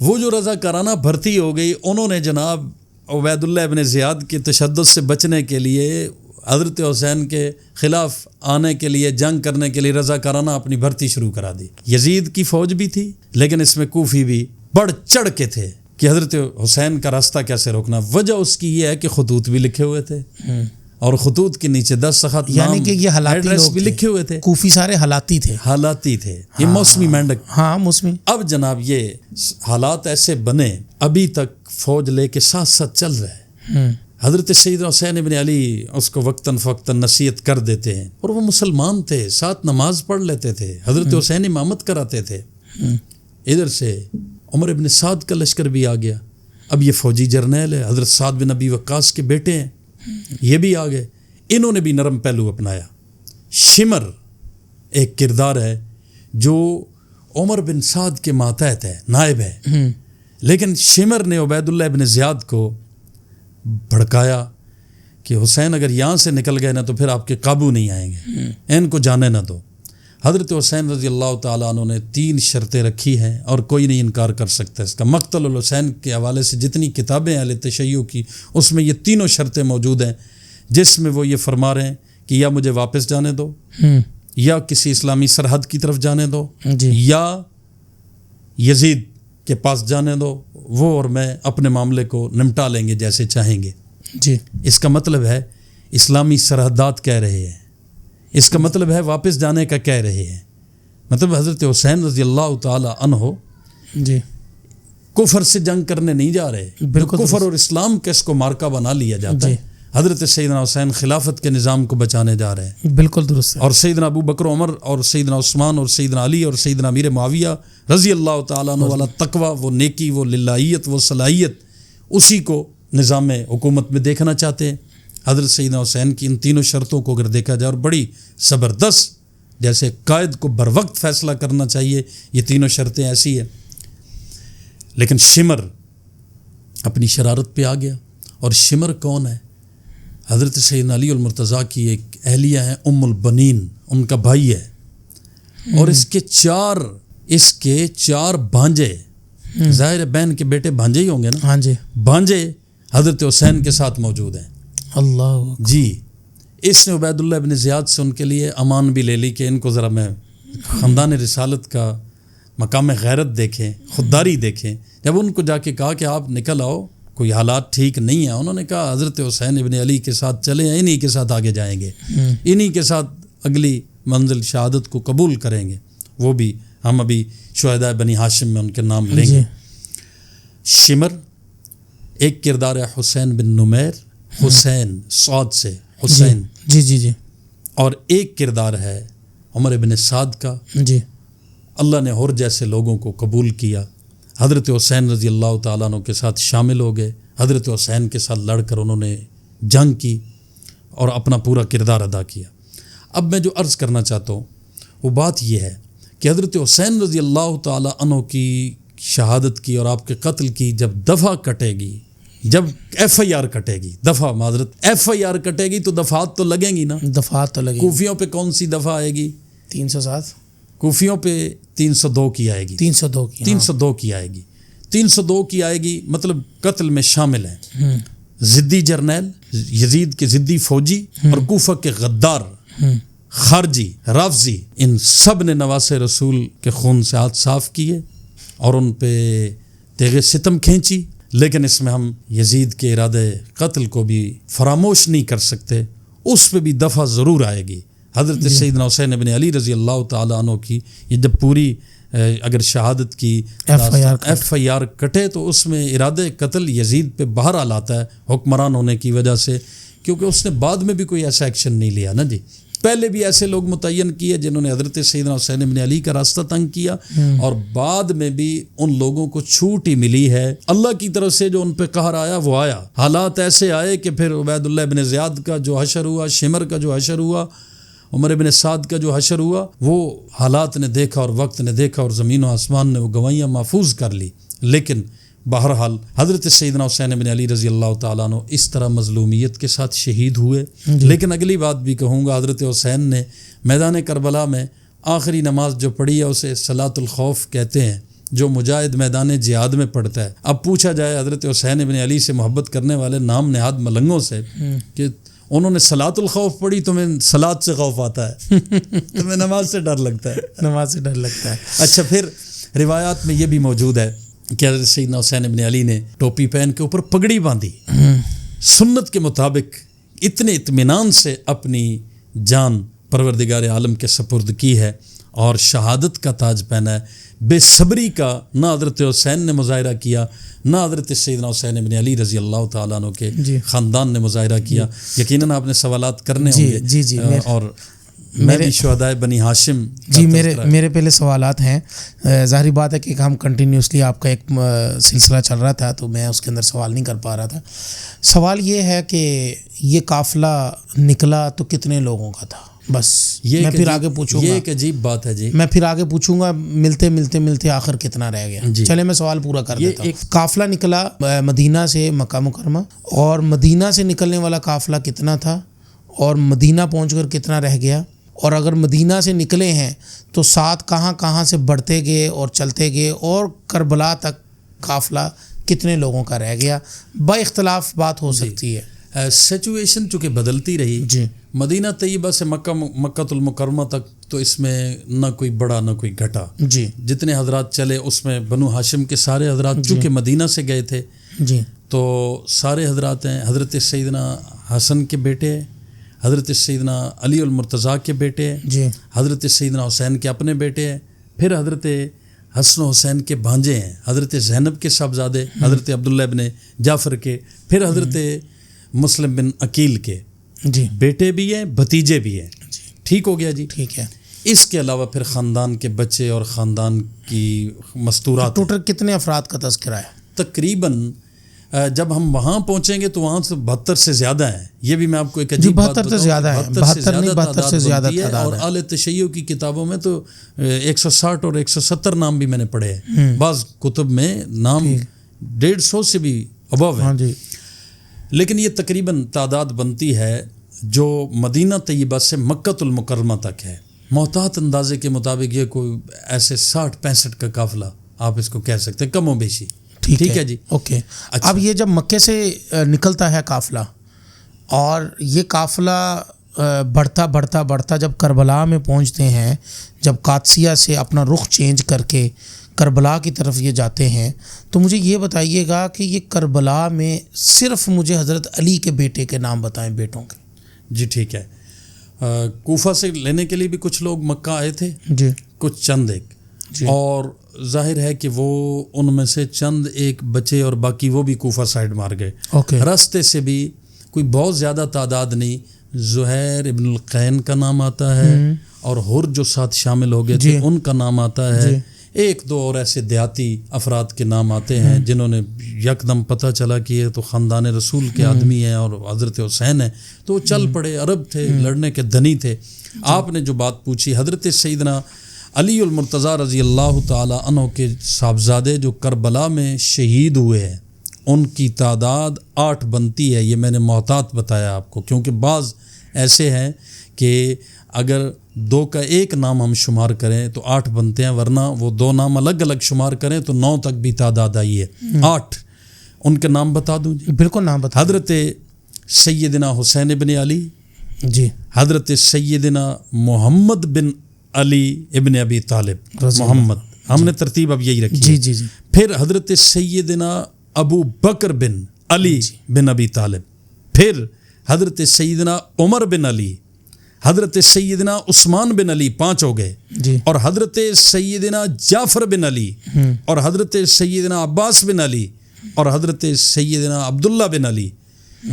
وہ جو رضاکارانہ بھرتی ہو گئی، انہوں نے جناب عبید اللہ بن زیاد کے تشدد سے بچنے کے لیے حضرت حسین کے خلاف آنے کے لیے، جنگ کرنے کے لیے رضاکارانہ اپنی بھرتی شروع کرا دی. یزید کی فوج بھی تھی لیکن اس میں کوفی بھی بڑھ چڑھ کے تھے. کہ حضرت حسین کا راستہ کیسے روکنا. وجہ اس کی یہ ہے کہ خطوط بھی لکھے ہوئے تھے اور خطوط کے نیچے دستخط یعنی کہ یہ حالاتی ایڈریس لوگ بھی لکھے ہوئے تھے. کوفی سارے حالاتی تھے. حالاتی تھے, یہ موسمی مینڈک. ہاں موسمی. اب جناب یہ حالات ایسے بنے, ابھی تک فوج لے کے ساتھ ساتھ چل رہے ہیں. حضرت سیدنا حسین ابن علی اس کو وقتاً فوقتاً نصیحت کر دیتے ہیں, اور وہ مسلمان تھے, ساتھ نماز پڑھ لیتے تھے. حضرت حسین امامت کراتے تھے. ادھر سے عمر ابن سعد کا لشکر بھی آ گیا. اب یہ فوجی جرنیل ہے, حضرت سعد بن ابی وقاص کے بیٹے ہیں, یہ بھی آ گئے. انہوں نے بھی نرم پہلو اپنایا. شمر ایک کردار ہے جو عمر بن سعد کے ماتحت ہے, نائب ہے, لیکن شمر نے عبید اللہ ابن زیاد کو بھڑکایا کہ حسین اگر یہاں سے نکل گئے نا تو پھر آپ کے قابو نہیں آئیں گے, ان کو جانے نہ دو. حضرت حسین رضی اللہ تعالیٰ عنہ نے 3 شرطیں رکھی ہیں اور کوئی نہیں انکار کر سکتا اس کا. مقتل الحسین کے حوالے سے جتنی کتابیں اہل تشیع کی, اس میں یہ 3 شرطیں موجود ہیں, جس میں وہ یہ فرما رہے ہیں کہ یا مجھے واپس جانے دو, یا کسی اسلامی سرحد کی طرف جانے دو, یا یزید کے پاس جانے دو, وہ اور میں اپنے معاملے کو نمٹا لیں گے جیسے چاہیں گے. جی, اس کا مطلب ہے اسلامی سرحدات کہہ رہے ہیں, اس کا مطلب ہے واپس جانے کا کہہ رہے ہیں. مطلب حضرت حسین رضی اللہ تعالی عنہ جی کفر سے جنگ کرنے نہیں جا رہے, کفر اور اسلام کا اس کو مارکا بنا لیا جاتا ہے. حضرت سیدنا حسین خلافت کے نظام کو بچانے جا رہے ہیں. بالکل درست ہے. اور سیدنا ابو بکر عمر اور سیدنا عثمان اور سیدنا علی اور سیدنا امیر معاویہ رضی اللہ تعالیٰ عنہ والا تقوی, وہ نیکی, وہ للہیت, وہ صلاحیت, اسی کو نظام حکومت میں دیکھنا چاہتے ہیں. حضرت سیدنا حسین کی ان 3 شرطوں کو اگر دیکھا جائے, اور بڑی زبردست, جیسے قائد کو بر وقت فیصلہ کرنا چاہیے, یہ 3 شرطیں ایسی ہیں. لیکن شمر اپنی شرارت پہ آ گیا. اور شمر کون ہے؟ حضرت سیدنا علی المرتضیٰ کی ایک اہلیہ ہیں ام البنین, ان کا بھائی ہے, اور اس کے 4 بھانجے, ظاہر بہن کے بیٹے بھانجے ہی ہوں گے نا. ہاں جی, بھانجے حضرت حسین کے ساتھ موجود ہیں. اللہ جی, اس نے عبید اللہ ابن زیاد سے ان کے لیے امان بھی لے لی کہ ان کو ذرا میں خاندان رسالت کا مقام غیرت دیکھیں, خودداری دیکھیں. جب ان کو جا کے کہا کہ آپ نکل آؤ, کوئی حالات ٹھیک نہیں ہیں, انہوں نے کہا حضرت حسین ابن علی کے ساتھ چلیں, انہی کے ساتھ آگے جائیں گے, انہی کے ساتھ اگلی منزل شہادت کو قبول کریں گے. وہ بھی ہم ابھی شہداء بنی ہاشم میں ان کے نام لیں گے. شمر ایک کردار ہے حسین بن نمیر, حسین صاد سے حسین, جی جی جی, اور ایک کردار ہے عمر ابن سعد کا. جی, اللہ نے ہور جیسے لوگوں کو قبول کیا. حضرت حسین رضی اللہ تعالیٰ عنہ کے ساتھ شامل ہو گئے, حضرت حسین کے ساتھ لڑ کر انہوں نے جنگ کی اور اپنا پورا کردار ادا کیا. اب میں جو عرض کرنا چاہتا ہوں وہ بات یہ ہے کہ حضرت حسین رضی اللہ تعالیٰ عنہ کی شہادت کی اور آپ کے قتل کی جب دفعہ کٹے گی, جب FIR کٹے گی, دفعہ معذرت FIR کٹے گی تو دفعات تو لگیں گی نا. دفعات تو لگیں. کوفیوں پہ کون سی دفعہ آئے گی؟ 307. کوفیوں پہ 302 کی آئے گی. 302 کی 302 کی آئے گی. 302 کی آئے گی, مطلب قتل میں شامل ہیں ضدی جرنیل, یزید کے ضدی فوجی, اور کوفہ کے غدار, خارجی, رافضی, ان سب نے نواسے رسول کے خون سے ہاتھ صاف کیے اور ان پہ تیغ ستم کھینچی. لیکن اس میں ہم یزید کے ارادے قتل کو بھی فراموش نہیں کر سکتے, اس پہ بھی دفعہ ضرور آئے گی. حضرت سیدنا حسین ابن علی رضی اللہ تعالیٰ عنہ کی یہ جب پوری اگر شہادت کی FIR کٹے تو اس میں ارادے قتل یزید پہ بہرحال آتا ہے حکمران ہونے کی وجہ سے, کیونکہ اس نے بعد میں بھی کوئی ایسا ایکشن نہیں لیا نا جی. پہلے بھی ایسے لوگ متعین کیے جنہوں نے حضرت سیدنا حسین ابن علی کا راستہ تنگ کیا, اور بعد میں بھی ان لوگوں کو چھوٹ ہی ملی ہے. اللہ کی طرف سے جو ان پہ قہر آیا وہ آیا. حالات ایسے آئے کہ پھر عبید اللہ ابن زیاد کا جو حشر ہوا, شمر کا جو حشر ہوا, عمر ابن سعد کا جو حشر ہوا, وہ حالات نے دیکھا اور وقت نے دیکھا اور زمین و آسمان نے وہ گواہیاں محفوظ کر لی. لیکن بہرحال حضرت سیدنا حسین بن علی رضی اللہ تعالیٰ عنہ اس طرح مظلومیت کے ساتھ شہید ہوئے. لیکن اگلی بات بھی کہوں گا, حضرت حسین نے میدان کربلا میں آخری نماز جو پڑھی ہے اسے صلاۃ الخوف کہتے ہیں, جو مجاہد میدان جہاد میں پڑھتا ہے. اب پوچھا جائے حضرت حسین بن علی سے محبت کرنے والے نام نہاد ملنگوں سے کہ انہوں نے صلاۃ الخوف پڑھی, تمہیں صلاۃ سے خوف آتا ہے, تمہیں نماز سے ڈر لگتا ہے. نماز سے ڈر لگتا ہے. اچھا, پھر روایات میں یہ بھی موجود ہے کہ حضرت سیدنا حسین ابن علی نے ٹوپی پہن کے اوپر پگڑی باندھی، سنت کے مطابق اتنے اطمینان سے اپنی جان پروردگار عالم کے سپرد کی ہے اور شہادت کا تاج پہنا ہے. بے صبری کا نہ حضرت حسین نے مظاہرہ کیا، نہ حضرت سیدنا حسین ابن علی رضی اللہ تعالیٰ عنہ کے خاندان نے مظاہرہ کیا. یقیناً آپ نے سوالات کرنے ہوں گے اور میں بھی شہدائے بنی ہاشم. جی میرے پہلے سوالات ہیں. ظاہری بات ہے کہ ہم کنٹینیوسلی آپ کا ایک سلسلہ چل رہا تھا تو میں اس کے اندر سوال نہیں کر پا رہا تھا. سوال یہ ہے کہ یہ قافلہ نکلا تو کتنے لوگوں کا تھا؟ بس میں پھر آگے پوچھوں گا. یہ ایک عجیب بات ہے جی. میں پھر آگے پوچھوں گا ملتے آخر کتنا رہ گیا. چلے میں سوال پورا کر دیتا ہوں. قافلہ نکلا مدینہ سے مکہ مکرمہ، اور مدینہ سے نکلنے والا قافلہ کتنا تھا اور مدینہ پہنچ کر کتنا رہ گیا، اور اگر مدینہ سے نکلے ہیں تو ساتھ کہاں سے بڑھتے گئے اور چلتے گئے، اور کربلا تک قافلہ کتنے لوگوں کا رہ گیا؟ با اختلاف بات ہو سکتی ہے. سچویشن چونکہ بدلتی رہی جی. مدینہ طیبہ سے مکہ المکرمہ تک تو اس میں نہ کوئی بڑا نہ کوئی گھٹا جی. جتنے حضرات چلے اس میں بنو ہاشم کے سارے حضرات چونکہ مدینہ سے گئے تھے جی تو سارے حضرات ہیں. حضرت سیدنا حسن کے بیٹے، حضرت سیدنا علی المرتضیٰ کے بیٹے ہیں جی، حضرت سیدنا حسین کے اپنے بیٹے ہیں، پھر حضرت حسن و حسین کے بھانجے ہیں، حضرت زینب کے صاحبزادے حضرت عبداللہ ابن جعفر کے، پھر حضرت مسلم بن عقیل کے جی بیٹے بھی ہیں، بھتیجے بھی ہیں. ٹھیک ہو گیا جی. ٹھیک ہے. اس کے علاوہ پھر خاندان کے بچے اور خاندان کی مستورات. ٹوٹل کتنے افراد کا تذکرہ ہے؟ تقریباً جب ہم وہاں پہنچیں گے تو وہاں سے 72 سے زیادہ ہیں. یہ بھی میں آپ کو ایک عجیب بات بتاؤں. 72 سے زیادہ تعداد اور اعلی تشیع کی کتابوں میں تو 160 اور 170 نام بھی میں نے پڑھے ہیں. بعض کتب میں نام 150 سے بھی ابو ہیں. لیکن یہ تقریباً تعداد بنتی ہے جو مدینہ طیبہ سے مکہ المکرمہ تک ہے. محتاط اندازے کے مطابق یہ کوئی ایسے 60-65 کا قافلہ آپ اس کو کہہ سکتے ہیں، کم و بیشی. ٹھیک ہے جی. اوکے. اب یہ جب مکے سے نکلتا ہے قافلہ اور یہ قافلہ بڑھتا جب کربلا میں پہنچتے ہیں، جب قادسیہ سے اپنا رخ چینج کر کے کربلا کی طرف یہ جاتے ہیں، تو مجھے یہ بتائیے گا کہ یہ کربلا میں صرف مجھے حضرت علی کے بیٹے کے نام بتائیں، بیٹوں کے. جی ٹھیک ہے. کوفہ سے لینے کے لیے بھی کچھ لوگ مکہ آئے تھے جی، کچھ چند ایک جی. اور ظاہر ہے کہ وہ ان میں سے چند ایک بچے اور باقی وہ بھی کوفہ سائڈ مار گئے. راستے سے بھی کوئی بہت زیادہ تعداد نہیں. زہیر ابن القین کا نام آتا ہے اور ہر جو ساتھ شامل ہو گئے تھے ان کا نام آتا ہے. ایک دو اور ایسے دیہاتی افراد کے نام آتے ہیں جنہوں نے یکدم پتہ چلا کہ یہ تو خاندان رسول کے آدمی ہیں اور حضرت حسین ہیں تو وہ چل پڑے. عرب تھے، لڑنے کے دھنی تھے. آپ نے جو بات پوچھی، حضرت سیدنا علی المرتضیٰ رضی اللہ تعالی عنہ کے صاحبزادے جو کربلا میں شہید ہوئے ہیں ان کی تعداد 8 بنتی ہے. یہ میں نے محتاط بتایا آپ کو کیونکہ بعض ایسے ہیں کہ اگر 2 کا ایک نام ہم شمار کریں تو 8 بنتے ہیں، ورنہ وہ 2 نام الگ الگ شمار کریں تو 9 تک بھی تعداد آئی ہے. 8 ان کے نام بتا دوں جی. بالکل نام بتا. حضرت سیدنا حسین ابن علی جی، حضرت سیدنا محمد بن علی ابن ابی طالب محمد، ہم نے ترتیب اب یہی رکھی جی جی جی. پھر حضرت سیدنا ابو بکر بن علی بن ابی طالب، پھر حضرت سیدنا عمر بن علی، حضرت سیدنا عثمان بن علی، 5 ہو گئے جی. اور حضرت سیدنا جعفر بن علی اور حضرت سیدنا عباس بن علی اور حضرت سیدنا عبداللہ بن علی.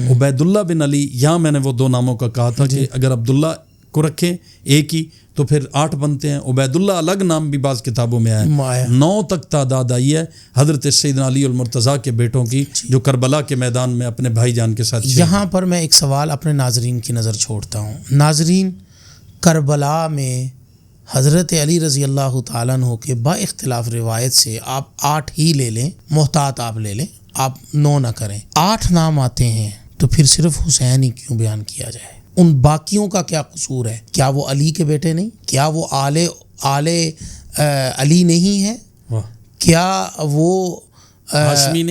عبید اللہ بن علی، یہاں میں نے وہ 2 ناموں کا کہا تھا کہ اگر عبداللہ کو رکھیں ایک ہی تو پھر 8 بنتے ہیں. عبید اللہ الگ نام بھی بعض کتابوں میں آیا. 9 تک تعداد آئی ہے حضرت سیدنا علی المرتضیٰ کے بیٹوں کی جو کربلا کے میدان میں اپنے بھائی جان کے ساتھ. یہاں پر میں ایک سوال اپنے ناظرین کی نظر چھوڑتا ہوں. ناظرین، کربلا میں حضرت علی رضی اللہ تعالیٰ عنہ کے با اختلاف روایت سے آپ 8 ہی لے لیں، محتاط آپ لے لیں، آپ 9 نہ کریں. 8 نام آتے ہیں تو پھر صرف حسین ہی کیوں بیان کیا جائے؟ ان باقیوں کا کیا قصور ہے؟ کیا وہ علی کے بیٹے نہیں؟ کیا وہ آل علی نہیں ہے؟ کیا وہ ہاشمی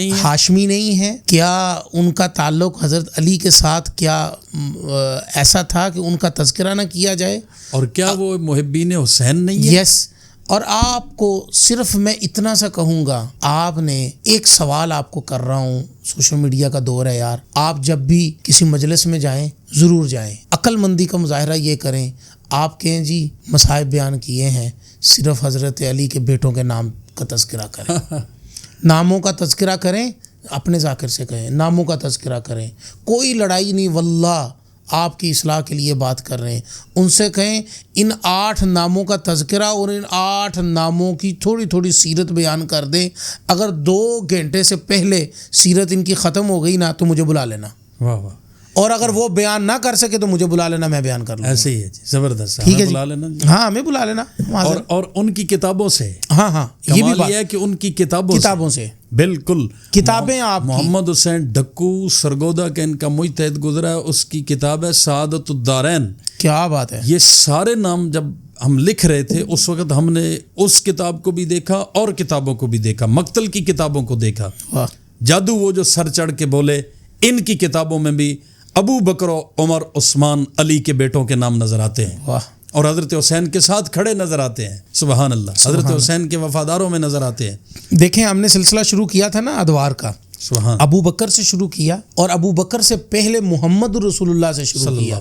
نہیں ہے؟ کیا ان کا تعلق حضرت علی کے ساتھ کیا ایسا تھا کہ ان کا تذکرہ نہ کیا جائے؟ اور کیا وہ محبین حسین نہیں ہے؟ یس. اور آپ کو صرف میں اتنا سا کہوں گا، آپ نے ایک سوال آپ کو کر رہا ہوں، سوشل میڈیا کا دور ہے یار، آپ جب بھی کسی مجلس میں جائیں ضرور جائیں، عقل مندی کا مظاہرہ یہ کریں، آپ کہیں جی مصائب بیان کیے ہیں، صرف حضرت علی کے بیٹوں کے نام کا تذکرہ کریں، ناموں کا تذکرہ کریں، اپنے ذاکر سے کہیں ناموں کا تذکرہ کریں، کوئی لڑائی نہیں، واللہ آپ کی اصلاح کے لیے بات کر رہے ہیں، ان سے کہیں ان 8 ناموں کا تذکرہ اور ان 8 ناموں کی تھوڑی تھوڑی سیرت بیان کر دیں، اگر 2 گھنٹے سے پہلے سیرت ان کی ختم ہو گئی نا تو مجھے بلا لینا، واہ واہ، اور اگر وہ بیان نہ کر سکے تو مجھے بلا لینا، میں بیان کر لوں گا۔ ایسے ہی ہے جی، زبردست، ٹھیک ہے بلا لینا جی، ہاں ہمیں بلا لینا، اور ان کی کتابوں سے، ہاں یہ بھی کمال یہ ہے کہ ان کی کتابوں سے بالکل کتابیں آپ محمد حسین ڈکو سرگودا کا ان کا مجتہد گزرا ہے، اس کی کتاب ہے سعادت الدارین، کیا بات ہے، یہ سارے نام جب ہم لکھ رہے تھے اس وقت ہم نے اس کتاب کو بھی دیکھا اور کتابوں کو بھی دیکھا، مقتل کی کتابوں کو دیکھا، جادو وہ جو سر چڑھ کے بولے، ان کی کتابوں میں بھی ابو بکر و عمر عثمان علی کے بیٹوں کے نام نظر آتے ہیں، واہ، اور حضرت حسین کے ساتھ کھڑے نظر آتے ہیں، سبحان اللہ، حضرت حسین کے وفاداروں میں نظر آتے ہیں۔ دیکھیں ہم نے سلسلہ شروع کیا تھا نا ادوار کا، سبحان ابو بکر سے شروع کیا، اور ابو بکر سے پہلے محمد رسول اللہ سے شروع کیا،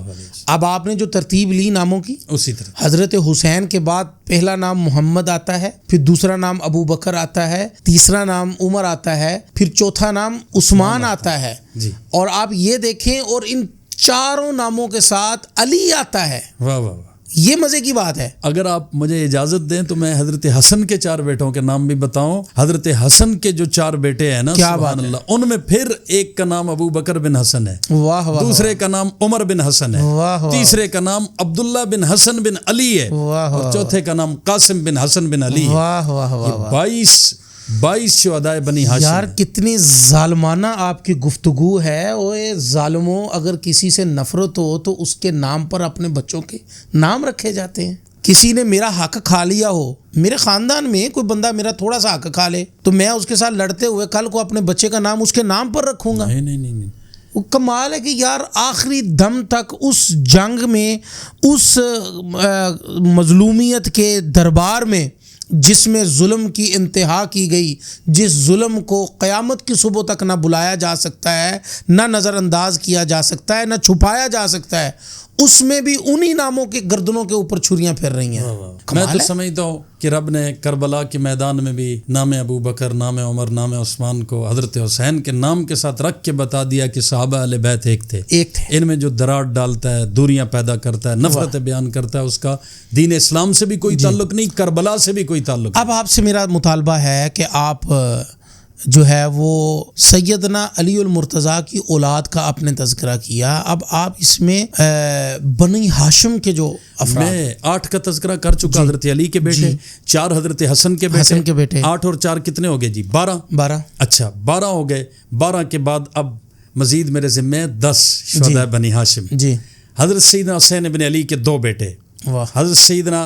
اب آپ نے جو ترتیب لی ناموں کی، اسی طرح حضرت حسین کے بعد پہلا نام محمد آتا ہے، پھر دوسرا نام ابو بکر آتا ہے، تیسرا نام عمر آتا ہے، پھر چوتھا نام عثمان آتا ہے، جی، اور آپ یہ دیکھیں اور ان چاروں ناموں کے ساتھ علی آتا ہے، واہ واہ واہ۔ یہ مزے کی بات ہے۔ اگر آپ مجھے اجازت دیں تو میں حضرت حسن کے 4 بیٹوں کے نام بھی بتاؤں۔ حضرت حسن کے جو 4 بیٹے ہیں نا، سبحان اللہ، ان میں پھر ایک کا نام ابو بکر بن حسن ہے، واہ واہ، دوسرے کا نام عمر بن حسن ہے، واہ واہ، تیسرے کا نام عبداللہ بن حسن بن علی ہے، واہ اور چوتھے کا نام قاسم بن حسن بن علی ہے۔ واہ واہ واہ، 22 شہدائے بنی ہاشم۔ یار کتنی ظالمانہ آپ کی گفتگو ہے، اوے ظالموں، اگر کسی سے نفرت ہو تو اس کے نام پر اپنے بچوں کے نام رکھے جاتے ہیں۔ کسی نے میرا حق کھا لیا ہو، میرے خاندان میں کوئی بندہ میرا تھوڑا سا حق کھا لے تو میں اس کے ساتھ لڑتے ہوئے کل کو اپنے بچے کا نام اس کے نام پر رکھوں گا؟ نہیں، وہ کمال ہے کہ یار آخری دم تک اس جنگ میں، اس مظلومیت کے دربار میں جس میں ظلم کی انتہا کی گئی، جس ظلم کو قیامت کی صبح تک نہ بلایا جا سکتا ہے، نہ نظر انداز کیا جا سکتا ہے، نہ چھپایا جا سکتا ہے، اس میں بھی انہی ناموں کے گردنوں کے اوپر چھریاں پھیر رہی ہیں۔ میں تو سمجھتا ہوں کہ رب نے کربلا کے میدان میں بھی نام ابو بکر، نام عمر، نام عثمان کو حضرت حسین کے نام کے ساتھ رکھ کے بتا دیا کہ صحابہ اہل بیت ایک تھے، ان میں جو دراڑ ڈالتا ہے، دوریاں پیدا کرتا ہے، نفرت بیان کرتا ہے، اس کا دین اسلام سے بھی کوئی تعلق نہیں، کربلا سے بھی کوئی تعلق نہیں۔ اب آپ سے میرا مطالبہ ہے کہ آپ جو ہے وہ سیدنا علی المرتضیٰ کی اولاد کا آپ نے تذکرہ کیا، اب آپ اس میں بنی ہاشم کے جو افراد، میں 8 کا تذکرہ کر چکا، حضرت علی کے بیٹے 4، حضرت حسن کے بیٹے 8 اور 4 کتنے ہو گئے جی؟ 12۔ اچھا 12 ہو گئے، 12 کے بعد اب مزید میرے ذمے 10 شہداء بنی ہاشم۔ جی، حضرت سیدنا حسین بن علی کے 2 بیٹے، حضرت سیدنا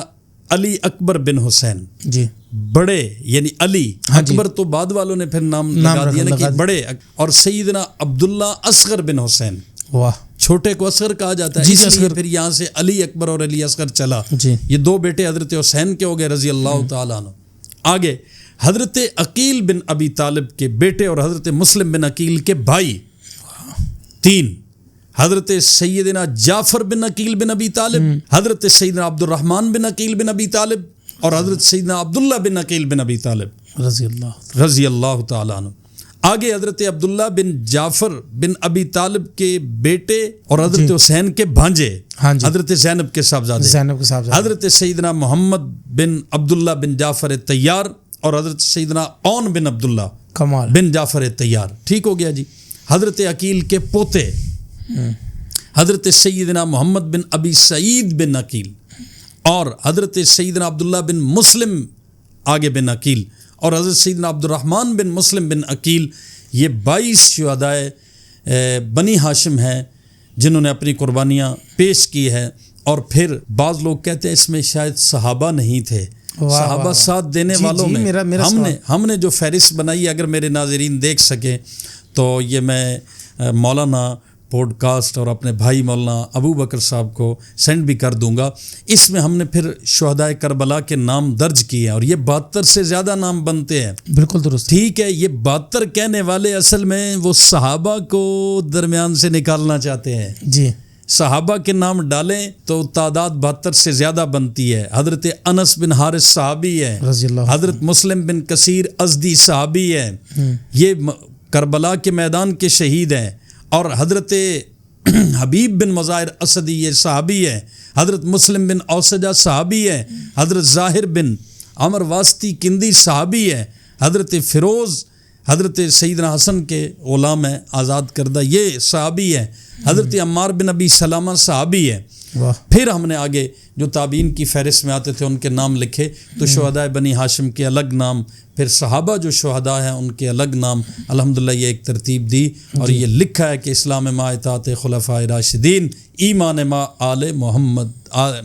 علی اکبر بن حسین، جی بڑے یعنی علی اکبر تو بعد والوں نے پھر نام لگا دیا نا کہ بڑے، اور سیدنا عبداللہ اصغر بن حسین، واہ، چھوٹے کو اصغر کہا جاتا ہے، اس لیے پھر یہاں سے علی اکبر اور علی اصغر چلا۔ یہ 2 بیٹے حضرت حسین کے ہو گئے رضی اللہ تعالیٰ عنہ۔ آگے حضرت عقیل بن ابی طالب کے بیٹے اور حضرت مسلم بن عقیل کے بھائی 3، حضرت سیدنا جعفر بن عقیل بن ابی طالب، حضرت سیدنا عبد الرحمن بن عقیل بن ابی طالب، اور حضرت سیدنا عبداللہ بن عقیل بن ابی طالب رضی اللہ تعالیٰ عنہ۔ آگے حضرت عبداللہ بن جعفر بن ابی طالب کے بیٹے اور حضرت حسین کے بھانجے، حضرت زینب کے صاحبزادے، حضرت سیدنا محمد بن عبداللہ بن جعفر طیار اور حضرت سیدنا اون بن عبداللہ بن جعفر طیار۔ ٹھیک ہو گیا جی۔ حضرت عقیل کے پوتے حضرت سیدنا محمد بن ابی سعید بن عقیل اور حضرت سیدنا عبداللہ بن مسلم آگے بن عقیل اور حضرت سیدنا عبد الرحمن بن مسلم بن عقیل، یہ 22 شہدائے بنی ہاشم ہیں جنہوں نے اپنی قربانیاں پیش کی ہیں۔ اور پھر بعض لوگ کہتے ہیں اس میں شاید صحابہ نہیں تھے، صحابہ ساتھ دینے والوں میں ہم نے جو فہرست بنائی ہے، اگر میرے ناظرین دیکھ سکیں تو یہ میں مولانا پوڈ کاسٹ اور اپنے بھائی مولانا ابو بکر صاحب کو سینڈ بھی کر دوں گا. اس میں ہم نے پھر شہدائے کربلا کے نام درج کیے ہیں اور یہ 72 سے زیادہ نام بنتے ہیں. بالکل درست. ٹھیک ہے, یہ 72 کہنے والے اصل میں وہ صحابہ کو درمیان سے نکالنا چاہتے ہیں. جی, صحابہ کے نام ڈالیں تو تعداد 72 سے زیادہ بنتی ہے. حضرت انس بن حارث صحابی ہے, رضی اللہ. حضرت مسلم بن کثیر ازدی صحابی ہے, یہ کربلا کے میدان کے شہید ہیں. اور حضرت حبیب بن مظاہر اسدی یہ صحابی ہے. حضرت مسلم بن اوسجہ صحابی ہے. حضرت ظاہر بن عمر واسطی کندی صحابی ہے. حضرت فیروز حضرت سیدنا حسن کے غلام ہیں آزاد کردہ, یہ صحابی ہے. حضرت عمار بن ابی سلامہ صحابی ہے. پھر ہم نے آگے جو تابعین کی فہرست میں آتے تھے ان کے نام لکھے تو شہداء بنی ہاشم کے الگ نام, پھر صحابہ جو شہداء ہیں ان کے الگ نام. الحمدللہ یہ ایک ترتیب دی اور یہ لکھا ہے کہ اسلام ما اطاعت خلفاء راشدین, ایمان ما آل محمد,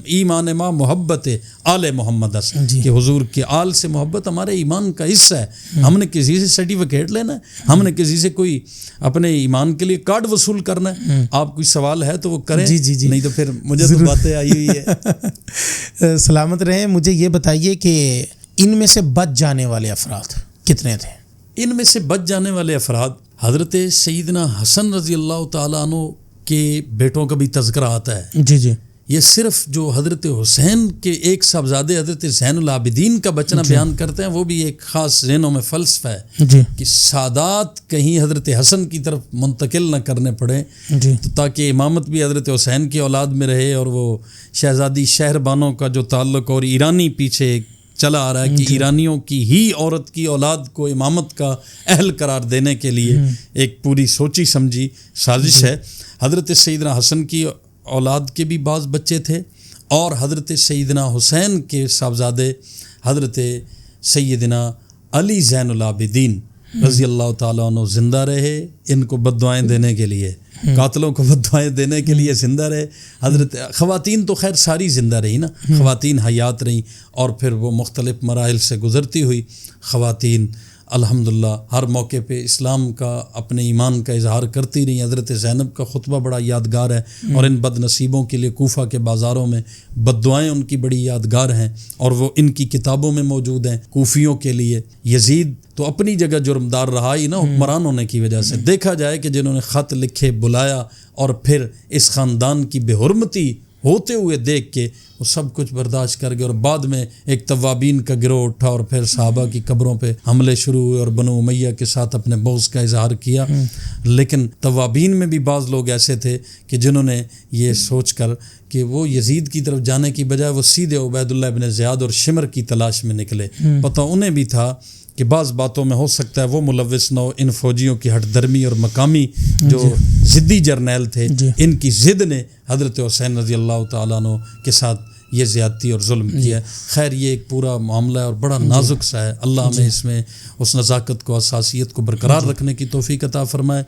ایمان ما محبت آل محمد کہ حضور کے آل سے محبت ہمارے ایمان کا حصہ ہے. ہم نے کسی سے سرٹیفکیٹ لینا ہے, ہم نے کسی سے کوئی اپنے ایمان کے لیے کارڈ وصول کرنا ہے. آپ کوئی سوال ہے تو وہ کریں, نہیں تو پھر مجھے تو باتیں آئی ہوئی ہے. سلامت رہیں. مجھے یہ بتائیے کہ ان میں سے بچ جانے والے افراد کتنے تھے؟ ان میں سے بچ جانے والے افراد حضرت سیدنا حسن رضی اللہ تعالیٰ عنہ کے بیٹوں کا بھی تذکرہ آتا ہے. جی جی. یہ صرف جو حضرت حسین کے ایک صاحبزادے حضرت زین العابدین کا بچنا بیان کرتے ہیں وہ بھی ایک خاص ذہنوں میں فلسفہ ہے جی, کہ سادات کہیں حضرت حسن کی طرف منتقل نہ کرنے پڑے جی, تو تاکہ امامت بھی حضرت حسین کی اولاد میں رہے. اور وہ شہزادی شہربانوں کا جو تعلق اور ایرانی پیچھے چلا آ رہا ہے کہ ایرانیوں کی ہی عورت کی اولاد کو امامت کا اہل قرار دینے کے لیے ایک پوری سوچی سمجھی سازش ہے. حضرت سیدنا حسن کی اولاد کے بھی بعض بچے تھے اور حضرت سیدنا حسین کے صاحبزادے حضرت سیدنا علی زین العابدین رضی اللہ تعالیٰ عنہ زندہ رہے ان کو بددعائیں دینے کے لیے, قاتلوں کو بددعائیں دینے کے لیے زندہ رہے. حضرت خواتین تو خیر ساری زندہ رہی نا, خواتین حیات رہیں اور پھر وہ مختلف مراحل سے گزرتی ہوئی خواتین الحمدللہ ہر موقع پہ اسلام کا اپنے ایمان کا اظہار کرتی رہی. حضرت زینب کا خطبہ بڑا یادگار ہے اور ان بد نصیبوں کے لیے کوفہ کے بازاروں میں بددعائیں ان کی بڑی یادگار ہیں اور وہ ان کی کتابوں میں موجود ہیں. کوفیوں کے لیے یزید تو اپنی جگہ جرمدار رہا ہی نا حکمران ہونے کی وجہ سے. دیکھا جائے کہ جنہوں نے خط لکھے, بلایا اور پھر اس خاندان کی بے حرمتی ہوتے ہوئے دیکھ کے وہ سب کچھ برداشت کر گئے اور بعد میں ایک توابین کا گروہ اٹھا اور پھر صحابہ کی قبروں پہ حملے شروع ہوئے اور بنو امیہ کے ساتھ اپنے بغض کا اظہار کیا. لیکن توابین میں بھی بعض لوگ ایسے تھے کہ جنہوں نے یہ سوچ کر کہ وہ یزید کی طرف جانے کی بجائے وہ سیدھے عبید اللہ بن زیاد اور شمر کی تلاش میں نکلے. پتہ انہیں بھی تھا کہ بعض باتوں میں ہو سکتا ہے وہ ملوث نہ ہو. ان فوجیوں کی ہٹ درمی اور مقامی جو ضدی جرنیل تھے ان کی ضد نے حضرت حسین رضی اللہ تعالیٰ عنہ کے ساتھ یہ زیادتی اور ظلم کیا. خیر یہ ایک پورا معاملہ ہے اور بڑا نازک سا ہے. اللہ ہمیں اس میں اس نزاکت کو, حساسیت کو برقرار رکھنے کی توفیق عطا فرمائے.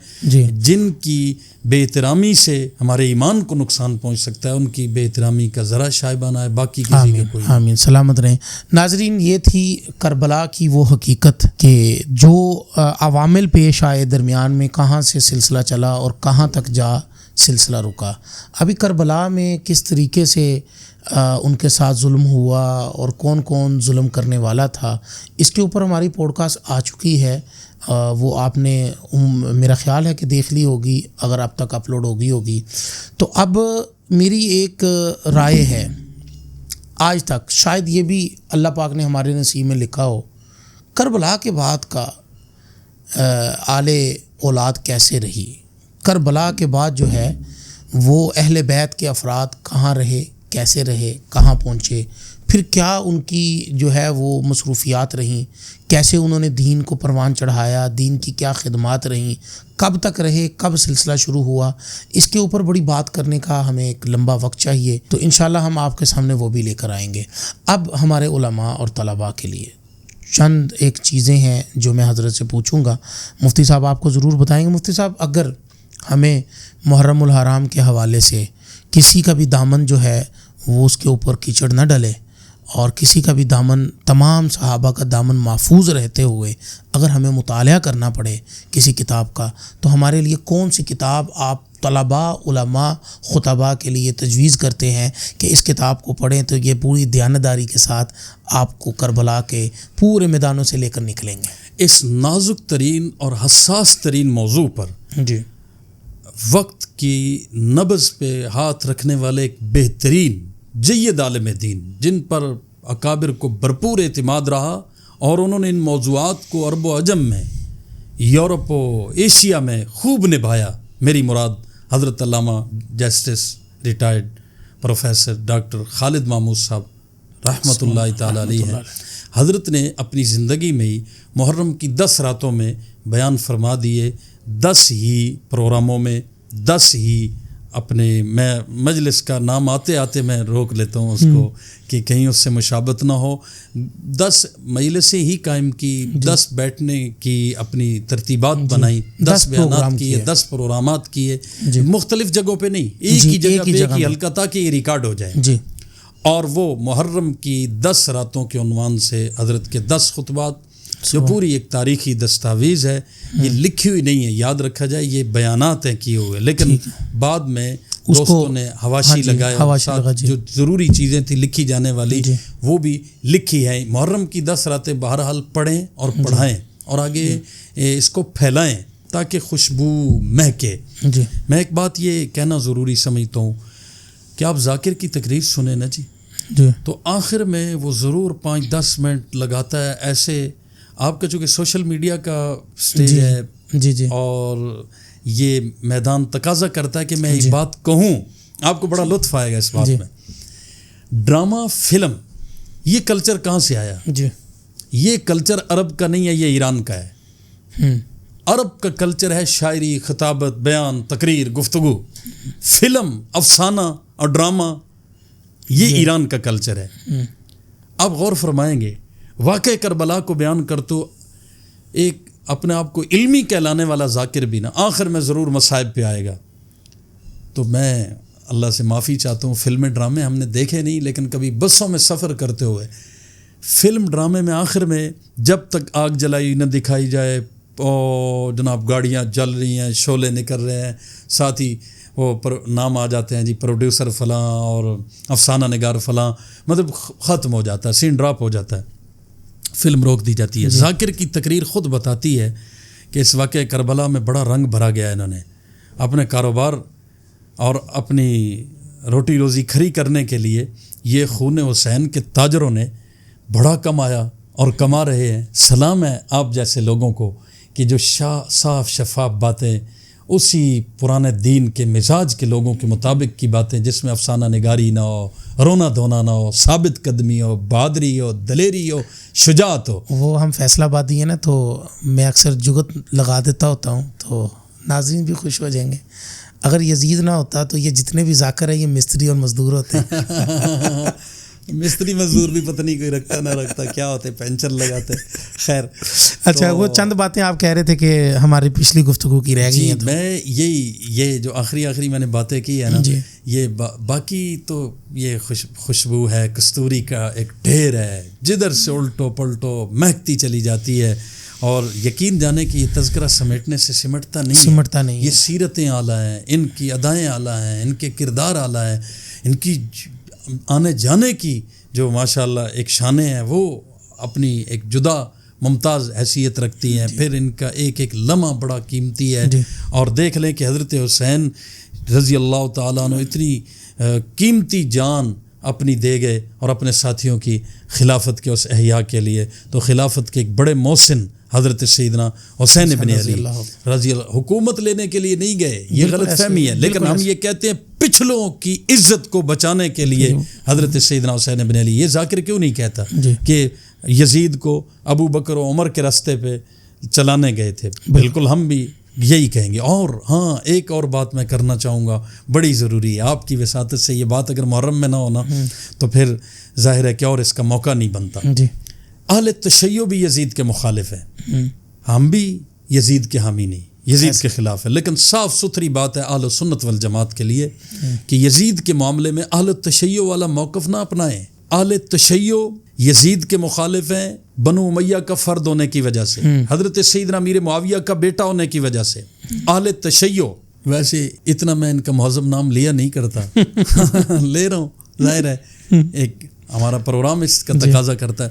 جن کی بے احترامی سے ہمارے ایمان کو نقصان پہنچ سکتا ہے ان کی بے احترامی کا ذرا شائبہ نہ ہے, باقی کسی کا کوئی. آمین. سلامت رہیں. ناظرین یہ تھی کربلا کی وہ حقیقت کہ جو عوامل پیش آئے درمیان میں کہاں سے سلسلہ چلا اور کہاں تک جا سلسلہ رکا. ابھی کربلا میں کس طریقے سے ان کے ساتھ ظلم ہوا اور کون کون ظلم کرنے والا تھا اس کے اوپر ہماری پوڈ کاسٹ آ چکی ہے. وہ آپ نے میرا خیال ہے کہ دیکھ لی ہوگی اگر اب تک اپلوڈ ہوگی. تو اب میری ایک رائے ہے, آج تک شاید یہ بھی اللہ پاک نے ہمارے نصیب میں لکھا ہو, کربلا کے بعد کا آل اولاد کیسے رہی, کربلا کے بعد جو ہے وہ اہل بیت کے افراد کہاں رہے, کیسے رہے, کہاں پہنچے, پھر کیا ان کی جو ہے وہ مصروفیات رہیں, کیسے انہوں نے دین کو پروان چڑھایا, دین کی کیا خدمات رہیں, کب تک رہے, کب سلسلہ شروع ہوا. اس کے اوپر بڑی بات کرنے کا ہمیں ایک لمبا وقت چاہیے, تو انشاءاللہ ہم آپ کے سامنے وہ بھی لے کر آئیں گے. اب ہمارے علماء اور طلباء کے لیے چند ایک چیزیں ہیں جو میں حضرت سے پوچھوں گا. مفتی صاحب آپ کو ضرور بتائیں گے. مفتی صاحب اگر ہمیں محرم الحرام کے حوالے سے کسی کا بھی دامن جو ہے وہ اس کے اوپر کیچڑ نہ ڈلے اور کسی کا بھی دامن، تمام صحابہ کا دامن محفوظ رہتے ہوئے اگر ہمیں مطالعہ کرنا پڑے کسی کتاب کا، تو ہمارے لیے کون سی کتاب آپ طلباء، علماء، خطباء کے لیے تجویز کرتے ہیں کہ اس کتاب کو پڑھیں تو یہ پوری دیانتداری کے ساتھ آپ کو کربلا کے پورے میدانوں سے لے کر نکلیں گے؟ اس نازک ترین اور حساس ترین موضوع پر جی، وقت کی نبض پہ ہاتھ رکھنے والے ایک بہترین جید عالم دین، جن پر اکابر کو بھرپور اعتماد رہا اور انہوں نے ان موضوعات کو عرب و عجم میں، یورپ و ایشیا میں خوب نبھایا، میری مراد حضرت علامہ جسٹس ریٹائرڈ پروفیسر ڈاکٹر خالد محمود صاحب رحمۃ اللہ تعالی علیہ ہیں۔ حضرت نے اپنی زندگی میں ہی محرم کی 10 راتوں میں بیان فرما دیے، 10 ہی پروگراموں میں، 10 ہی اپنے، میں مجلس کا نام آتے آتے میں روک لیتا ہوں اس کو کہ کہیں اس سے مشابت نہ ہو، 10 مجلسیں ہی قائم کی، 10 بیٹھنے کی اپنی ترتیبات بنائی، 10 بیانات کیے، 10 پروگرامات کیے، مختلف جگہوں پہ نہیں، ایک ہی جگہ پہ، ایک ہی حلقہ، تاکہ یہ ریکارڈ ہو جائے۔ جی، اور وہ محرم کی 10 راتوں کے عنوان سے حضرت کے 10 خطبات، جو پوری ایک تاریخی دستاویز ہے، یہ لکھی ہوئی نہیں ہے، یاد رکھا جائے، یہ بیانات ہیں کیے ہوئے، لیکن بعد میں دوستوں نے حواشی لگایا، جو ضروری چیزیں تھیں لکھی جانے والی وہ بھی لکھی ہیں۔ محرم کی 10 راتیں بہرحال پڑھیں اور پڑھائیں اور آگے اس کو پھیلائیں تاکہ خوشبو مہکے۔ میں ایک بات یہ کہنا ضروری سمجھتا ہوں کہ آپ ذاکر کی تقریر سنیں نا جی، تو آخر میں وہ ضرور 5-10 منٹ لگاتا ہے، ایسے آپ کا چونکہ سوشل میڈیا کا سٹیج ہے اور یہ میدان تقاضا کرتا ہے کہ میں ایک بات کہوں، آپ کو بڑا لطف آئے گا اس بات میں۔ ڈرامہ فلم، یہ کلچر کہاں سے آیا؟ یہ کلچر عرب کا نہیں ہے، یہ ایران کا ہے۔ عرب کا کلچر ہے شاعری، خطابت، بیان، تقریر، گفتگو۔ فلم، افسانہ اور ڈرامہ یہ ایران کا کلچر ہے۔ آپ غور فرمائیں گے، واقع کربلا کو بیان کر تو ایک اپنے آپ کو علمی کہلانے والا ذاکر بھی نا آخر میں ضرور مصائب پہ آئے گا۔ تو میں اللہ سے معافی چاہتا ہوں، فلمیں ڈرامے ہم نے دیکھے نہیں، لیکن کبھی بسوں میں سفر کرتے ہوئے فلم ڈرامے میں آخر میں جب تک آگ جلائی نہ دکھائی جائے، اور جناب گاڑیاں جل رہی ہیں، شعلے نکل رہے ہیں، ساتھ ہی وہ نام آ جاتے ہیں جی پروڈیوسر فلاں اور افسانہ نگار فلاں، مطلب ختم ہو جاتا ہے، سین ڈراپ ہو جاتا ہے، فلم روک دی جاتی ہے۔ ذاکر کی تقریر خود بتاتی ہے کہ اس واقعہ کربلا میں بڑا رنگ بھرا گیا ہے، انہوں نے اپنے کاروبار اور اپنی روٹی روزی کھری کرنے کے لیے یہ خون حسین کے تاجروں نے بڑا کمایا اور کما رہے ہیں۔ سلام ہے آپ جیسے لوگوں کو کہ جو صاف شفاف باتیں، اسی پرانے دین کے مزاج کے لوگوں کے مطابق کی باتیں، جس میں افسانہ نگاری نہ ہو، رونا دھونا نہ ہو، ثابت قدمی ہو، بہادری ہو، دلیری ہو، شجاعت ہو۔ وہ ہم فیصلہ آبادی ہیں نا، تو میں اکثر جگت لگا دیتا ہوتا ہوں، تو ناظرین بھی خوش ہو جائیں گے۔ اگر یزید نہ ہوتا تو یہ جتنے بھی ذاکر ہیں یہ مستری اور مزدور ہوتے ہیں۔ مستری مزدور بھی پتہ نہیں کوئی رکھتا نہ رکھتا، کیا ہوتے، پینچر لگاتے۔ خیر، اچھا، وہ چند باتیں آپ کہہ رہے تھے کہ ہماری پچھلی گفتگو کی رہ گئی ہیں۔ میں یہ جو آخری میں نے باتیں کی ہے نا، یہ باقی تو یہ خوشبو ہے، کستوری کا ایک ڈھیر ہے، جدھر سے الٹو پلٹو مہکتی چلی جاتی ہے، اور یقین جانے کہ یہ تذکرہ سمیٹنے سے سمٹتا نہیں ہے۔ یہ سیرتیں اعلیٰ ہیں، ان کی ادائیں اعلیٰ ہیں، ان کے کردار اعلیٰ ہیں، ان کی آنے جانے کی جو ماشاءاللہ ایک شانیں ہیں وہ اپنی ایک جدا ممتاز حیثیت رکھتی ہیں۔ پھر ان کا ایک ایک لمحہ بڑا قیمتی ہے، اور دیکھ لیں کہ حضرت حسین رضی اللہ تعالیٰ عنہ اتنی قیمتی جان اپنی دے گئے اور اپنے ساتھیوں کی خلافت کے اس احیاء کے لیے۔ تو خلافت کے ایک بڑے محسن حضرت سیدنا حسین ابن علی رضی اللہ، حکومت لینے کے لیے نہیں گئے، یہ غلط فہمی ہے، لیکن ہم یہ کہتے ہیں پچھلوں کی عزت کو بچانے کے لیے حضرت سیدنا حسین ابن علی۔ یہ ذاکر کیوں نہیں کہتا کہ یزید کو ابو بکر و عمر کے راستے پہ چلانے گئے تھے؟ بالکل ہم بھی یہی کہیں گے۔ اور ہاں، ایک اور بات میں کرنا چاہوں گا، بڑی ضروری ہے، آپ کی وساطت سے یہ بات اگر محرم میں نہ ہونا تو پھر ظاہر ہے کہ اور اس کا موقع نہیں بنتا۔ اہل تشیع بھی یزید کے مخالف ہیں، ہم بھی یزید کے حامی نہیں، یزید کے خلاف ہے، لیکن صاف ستھری بات ہے اہل سنت والجماعت کے لیے کہ یزید کے معاملے میں اہل تشیع والا موقف نہ اپنائیں، اہل تشیع یزید کے مخالف ہیں بنو امیہ کا فرد ہونے کی وجہ سے، حضرت سیدنا امیر معاویہ کا بیٹا ہونے کی وجہ سے اہل تشیع. ویسے اتنا میں ان کا مہذب نام لیا نہیں کرتا لے رہا ہوں، ظاہر ہے ایک ہمارا پروگرام اس کا تقاضا کرتا ہے.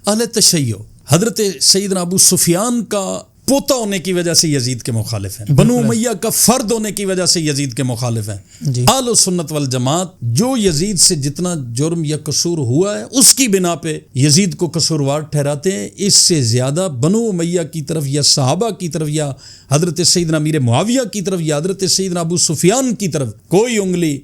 اہل تشیع حضرت سیدنا ابو سفیان کا پوتا ہونے کی وجہ سے یزید کے مخالف ہیں، بنو امیہ کا فرد ہونے کی وجہ سے یزید کے مخالف ہیں. اہل سنت والجماعت جو یزید سے جتنا جرم یا قصور ہوا ہے اس کی بنا پہ یزید کو قصوروار ٹھہراتے ہیں. اس سے زیادہ بنو امیہ کی طرف یا صحابہ کی طرف یا حضرت سیدنا امیر معاویہ کی طرف یا حضرت سیدنا ابو سفیان کی طرف کوئی انگلی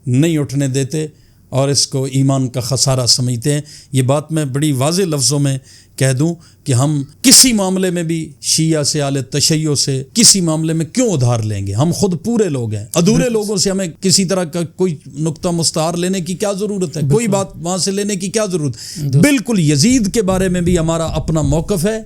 نہیں اٹھنے دیتے اور اس کو ایمان کا خسارہ سمجھتے ہیں. یہ بات میں بڑی واضح لفظوں میں کہہ دوں کہ ہم کسی معاملے میں بھی شیعہ سے اہل تشیع سے کسی معاملے میں کیوں ادھار لیں گے؟ ہم خود پورے لوگ ہیں. ادھورے لوگوں سے ہمیں کسی طرح کا کوئی نقطہ مستعار لینے کی کیا ضرورت ہے؟ کوئی بات وہاں سے لینے کی کیا ضرورت؟ بالکل یزید کے بارے میں بھی ہمارا اپنا موقف ہے،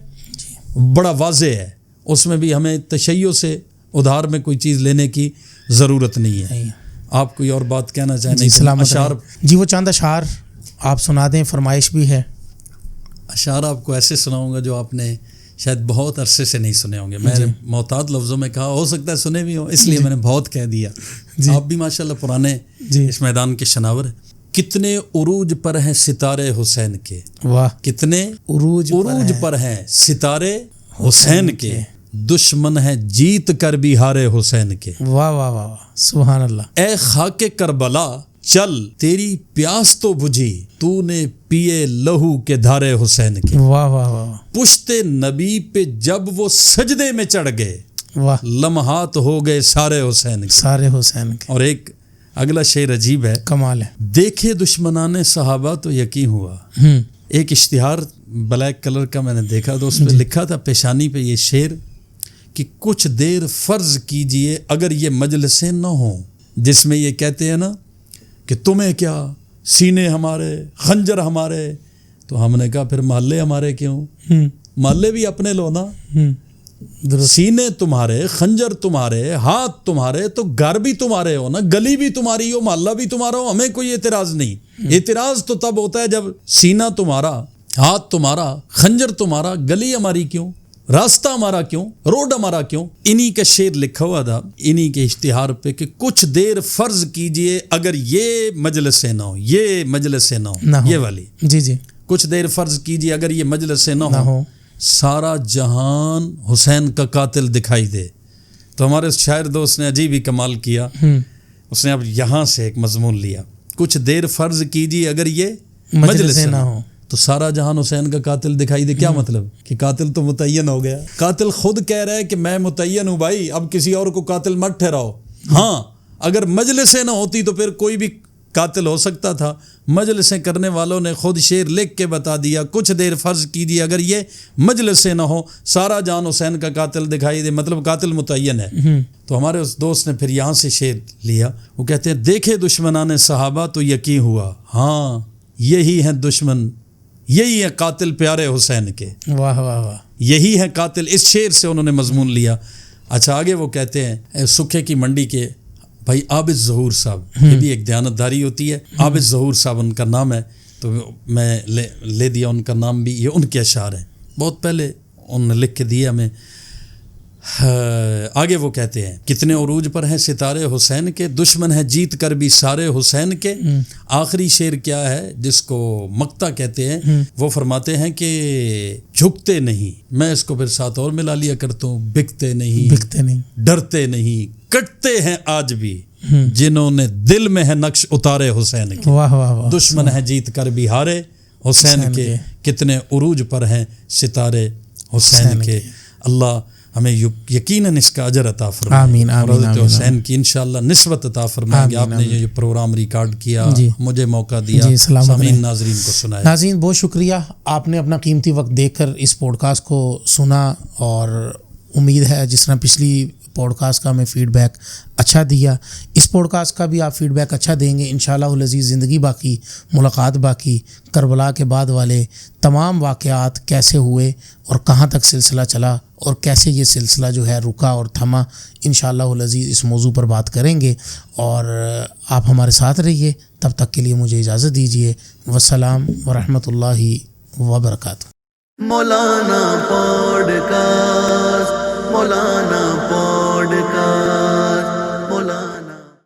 بڑا واضح ہے. اس میں بھی ہمیں تشیع سے ادھار میں کوئی چیز لینے کی ضرورت نہیں ہے. آپ کوئی اور بات کہنا چاہیں؟ اشعار جی وہ چاند اشعار آپ سنا دیں، فرمائش بھی ہے. اشعار آپ کو ایسے سناؤں گا جو آپ نے شاید بہت عرصے سے نہیں سنے ہوں گے. میں نے محتاط لفظوں میں کہا، ہو سکتا ہے سنے بھی ہوں، اس لیے میں نے بہت کہہ دیا. آپ بھی ماشاءاللہ پرانے اس میدان کے شناور ہیں. کتنے عروج پر ہیں ستارے حسین کے، واہ کتنے عروج پر ہیں ستارے حسین کے، دشمن ہے جیت کر بھی ہارے حسین کے. واہ واہ واہ سبحان اللہ. اے خاک کربلا چل تیری پیاس تو بجھی، تو نے پیے لہو کے دھارے حسین کے. واہ واہ واہ. پشت نبی پہ جب وہ سجدے میں چڑھ گئے، واہ لمحات ہو گئے سارے حسین کے. سارے حسین کے. اور ایک اگلا شعر عجیب ہے، کمال ہے. دیکھے دشمنان صحابہ تو یقین ہوا. ایک اشتہار بلیک کلر کا میں نے دیکھا تو اس پہ لکھا تھا پیشانی پہ یہ شعر کہ کچھ دیر فرض کیجئے اگر یہ مجلسیں نہ ہوں، جس میں یہ کہتے ہیں نا کہ تمہیں کیا، سینے ہمارے، خنجر ہمارے. تو ہم نے کہا پھر محلے ہمارے کیوں؟ محلے بھی اپنے لو نا. سینے تمہارے، خنجر تمہارے، ہاتھ تمہارے، تو گھر بھی تمہارے ہو نا، گلی بھی تمہاری ہو، محلہ بھی تمہارا ہو. ہمیں کوئی اعتراض نہیں. اعتراض تو تب ہوتا ہے جب سینہ تمہارا، ہاتھ تمہارا، خنجر تمہارا، گلی ہماری کیوں، راستہ ہمارا کیوں، روڈ ہمارا کیوں. انہی کا شعر لکھا ہوا تھا انہی کے اشتہار پہ کہ کچھ دیر فرض کیجئے اگر یہ مجلسیں نہ ہو، یہ مجلسیں نہ ہو، یہ والی جی کچھ دیر فرض کیجئے اگر یہ مجلسیں نہ ہو، سارا جہان حسین کا قاتل دکھائی دے. تو ہمارے شاعر دوست نے عجیب ہی کمال کیا، اس نے اب یہاں سے ایک مضمون لیا، کچھ دیر فرض کیجئے اگر یہ مجلسیں نہ ہو تو سارا جہان حسین کا قاتل دکھائی دے. کیا مطلب کہ قاتل تو متعین ہو گیا. قاتل خود کہہ رہا ہے کہ میں متعین ہوں بھائی، اب کسی اور کو قاتل مت ٹھہراؤ. ہاں اگر مجلسیں نہ ہوتی تو پھر کوئی بھی قاتل ہو سکتا تھا. مجلسیں کرنے والوں نے خود شعر لکھ کے بتا دیا کچھ دیر فرض کیجیے اگر یہ مجلسیں نہ ہو، سارا جہان حسین کا قاتل دکھائی دے، مطلب قاتل متعین ہے. تو ہمارے اس دوست نے پھر یہاں سے شعر لیا، وہ کہتے ہیں دیکھے دشمنان صحابہ تو یقین ہوا، ہاں یہی ہیں دشمن، یہی ہے قاتل پیارے حسین کے. واہ واہ واہ. یہی ہے قاتل. اس شعر سے انہوں نے مضمون لیا. اچھا آگے وہ کہتے ہیں سکھے کی منڈی کے بھائی عابد ظہور صاحب، یہ بھی ایک دیانتداری ہوتی ہے. عابد ظہور صاحب ان کا نام ہے، تو میں لے دیا ان کا نام بھی. یہ ان کے اشعار ہیں، بہت پہلے انہوں نے لکھ کے دیا ہمیں. آگے وہ کہتے ہیں کتنے عروج پر ہیں ستارے حسین کے، دشمن ہے جیت کر بھی سارے حسین کے. آخری شعر کیا ہے جس کو مقطع کہتے ہیں، وہ فرماتے ہیں کہ جھکتے نہیں، میں اس کو پھر ساتھ اور ملا لیا کرتا ہوں، بکتے نہیں، ڈرتے نہیں، کٹتے ہیں آج بھی جنہوں نے دل میں ہے نقش اتارے حسین کے. واہ واہ واہ. دشمن ہے جیت کر بھی ہارے حسین کے، کتنے عروج پر ہیں ستارے حسین کے. اللہ ہمیں یقیناً اس کا اجر عطا فرمائے. آمین آمین. حضرت حسین کی انشاءاللہ نسبت عطا فرمائیں گے. آپ نے یہ پروگرام ریکارڈ کیا، مجھے موقع دیا، سامعین ناظرین کو سنایا. ناظرین بہت شکریہ، آپ نے اپنا قیمتی وقت دے کر اس پوڈ کاسٹ کو سنا، اور امید ہے جس طرح پچھلی پوڈ کاسٹ کا ہمیں فیڈ بیک اچھا دیا، اس پوڈ کاسٹ کا بھی آپ فیڈ بیک اچھا دیں گے انشاءاللہ العزیز. زندگی باقی، ملاقات باقی. کربلا کے بعد والے تمام واقعات کیسے ہوئے اور کہاں تک سلسلہ چلا اور کیسے یہ سلسلہ جو ہے رکا اور تھما، انشاءاللہ العزیز اس موضوع پر بات کریں گے. اور آپ ہمارے ساتھ رہیے. تب تک کے لیے مجھے اجازت دیجیے. والسلام ورحمۃ اللہ وبرکاتہ. مولانا پوڈکاسٹ، مولانا پوڈکاسٹ.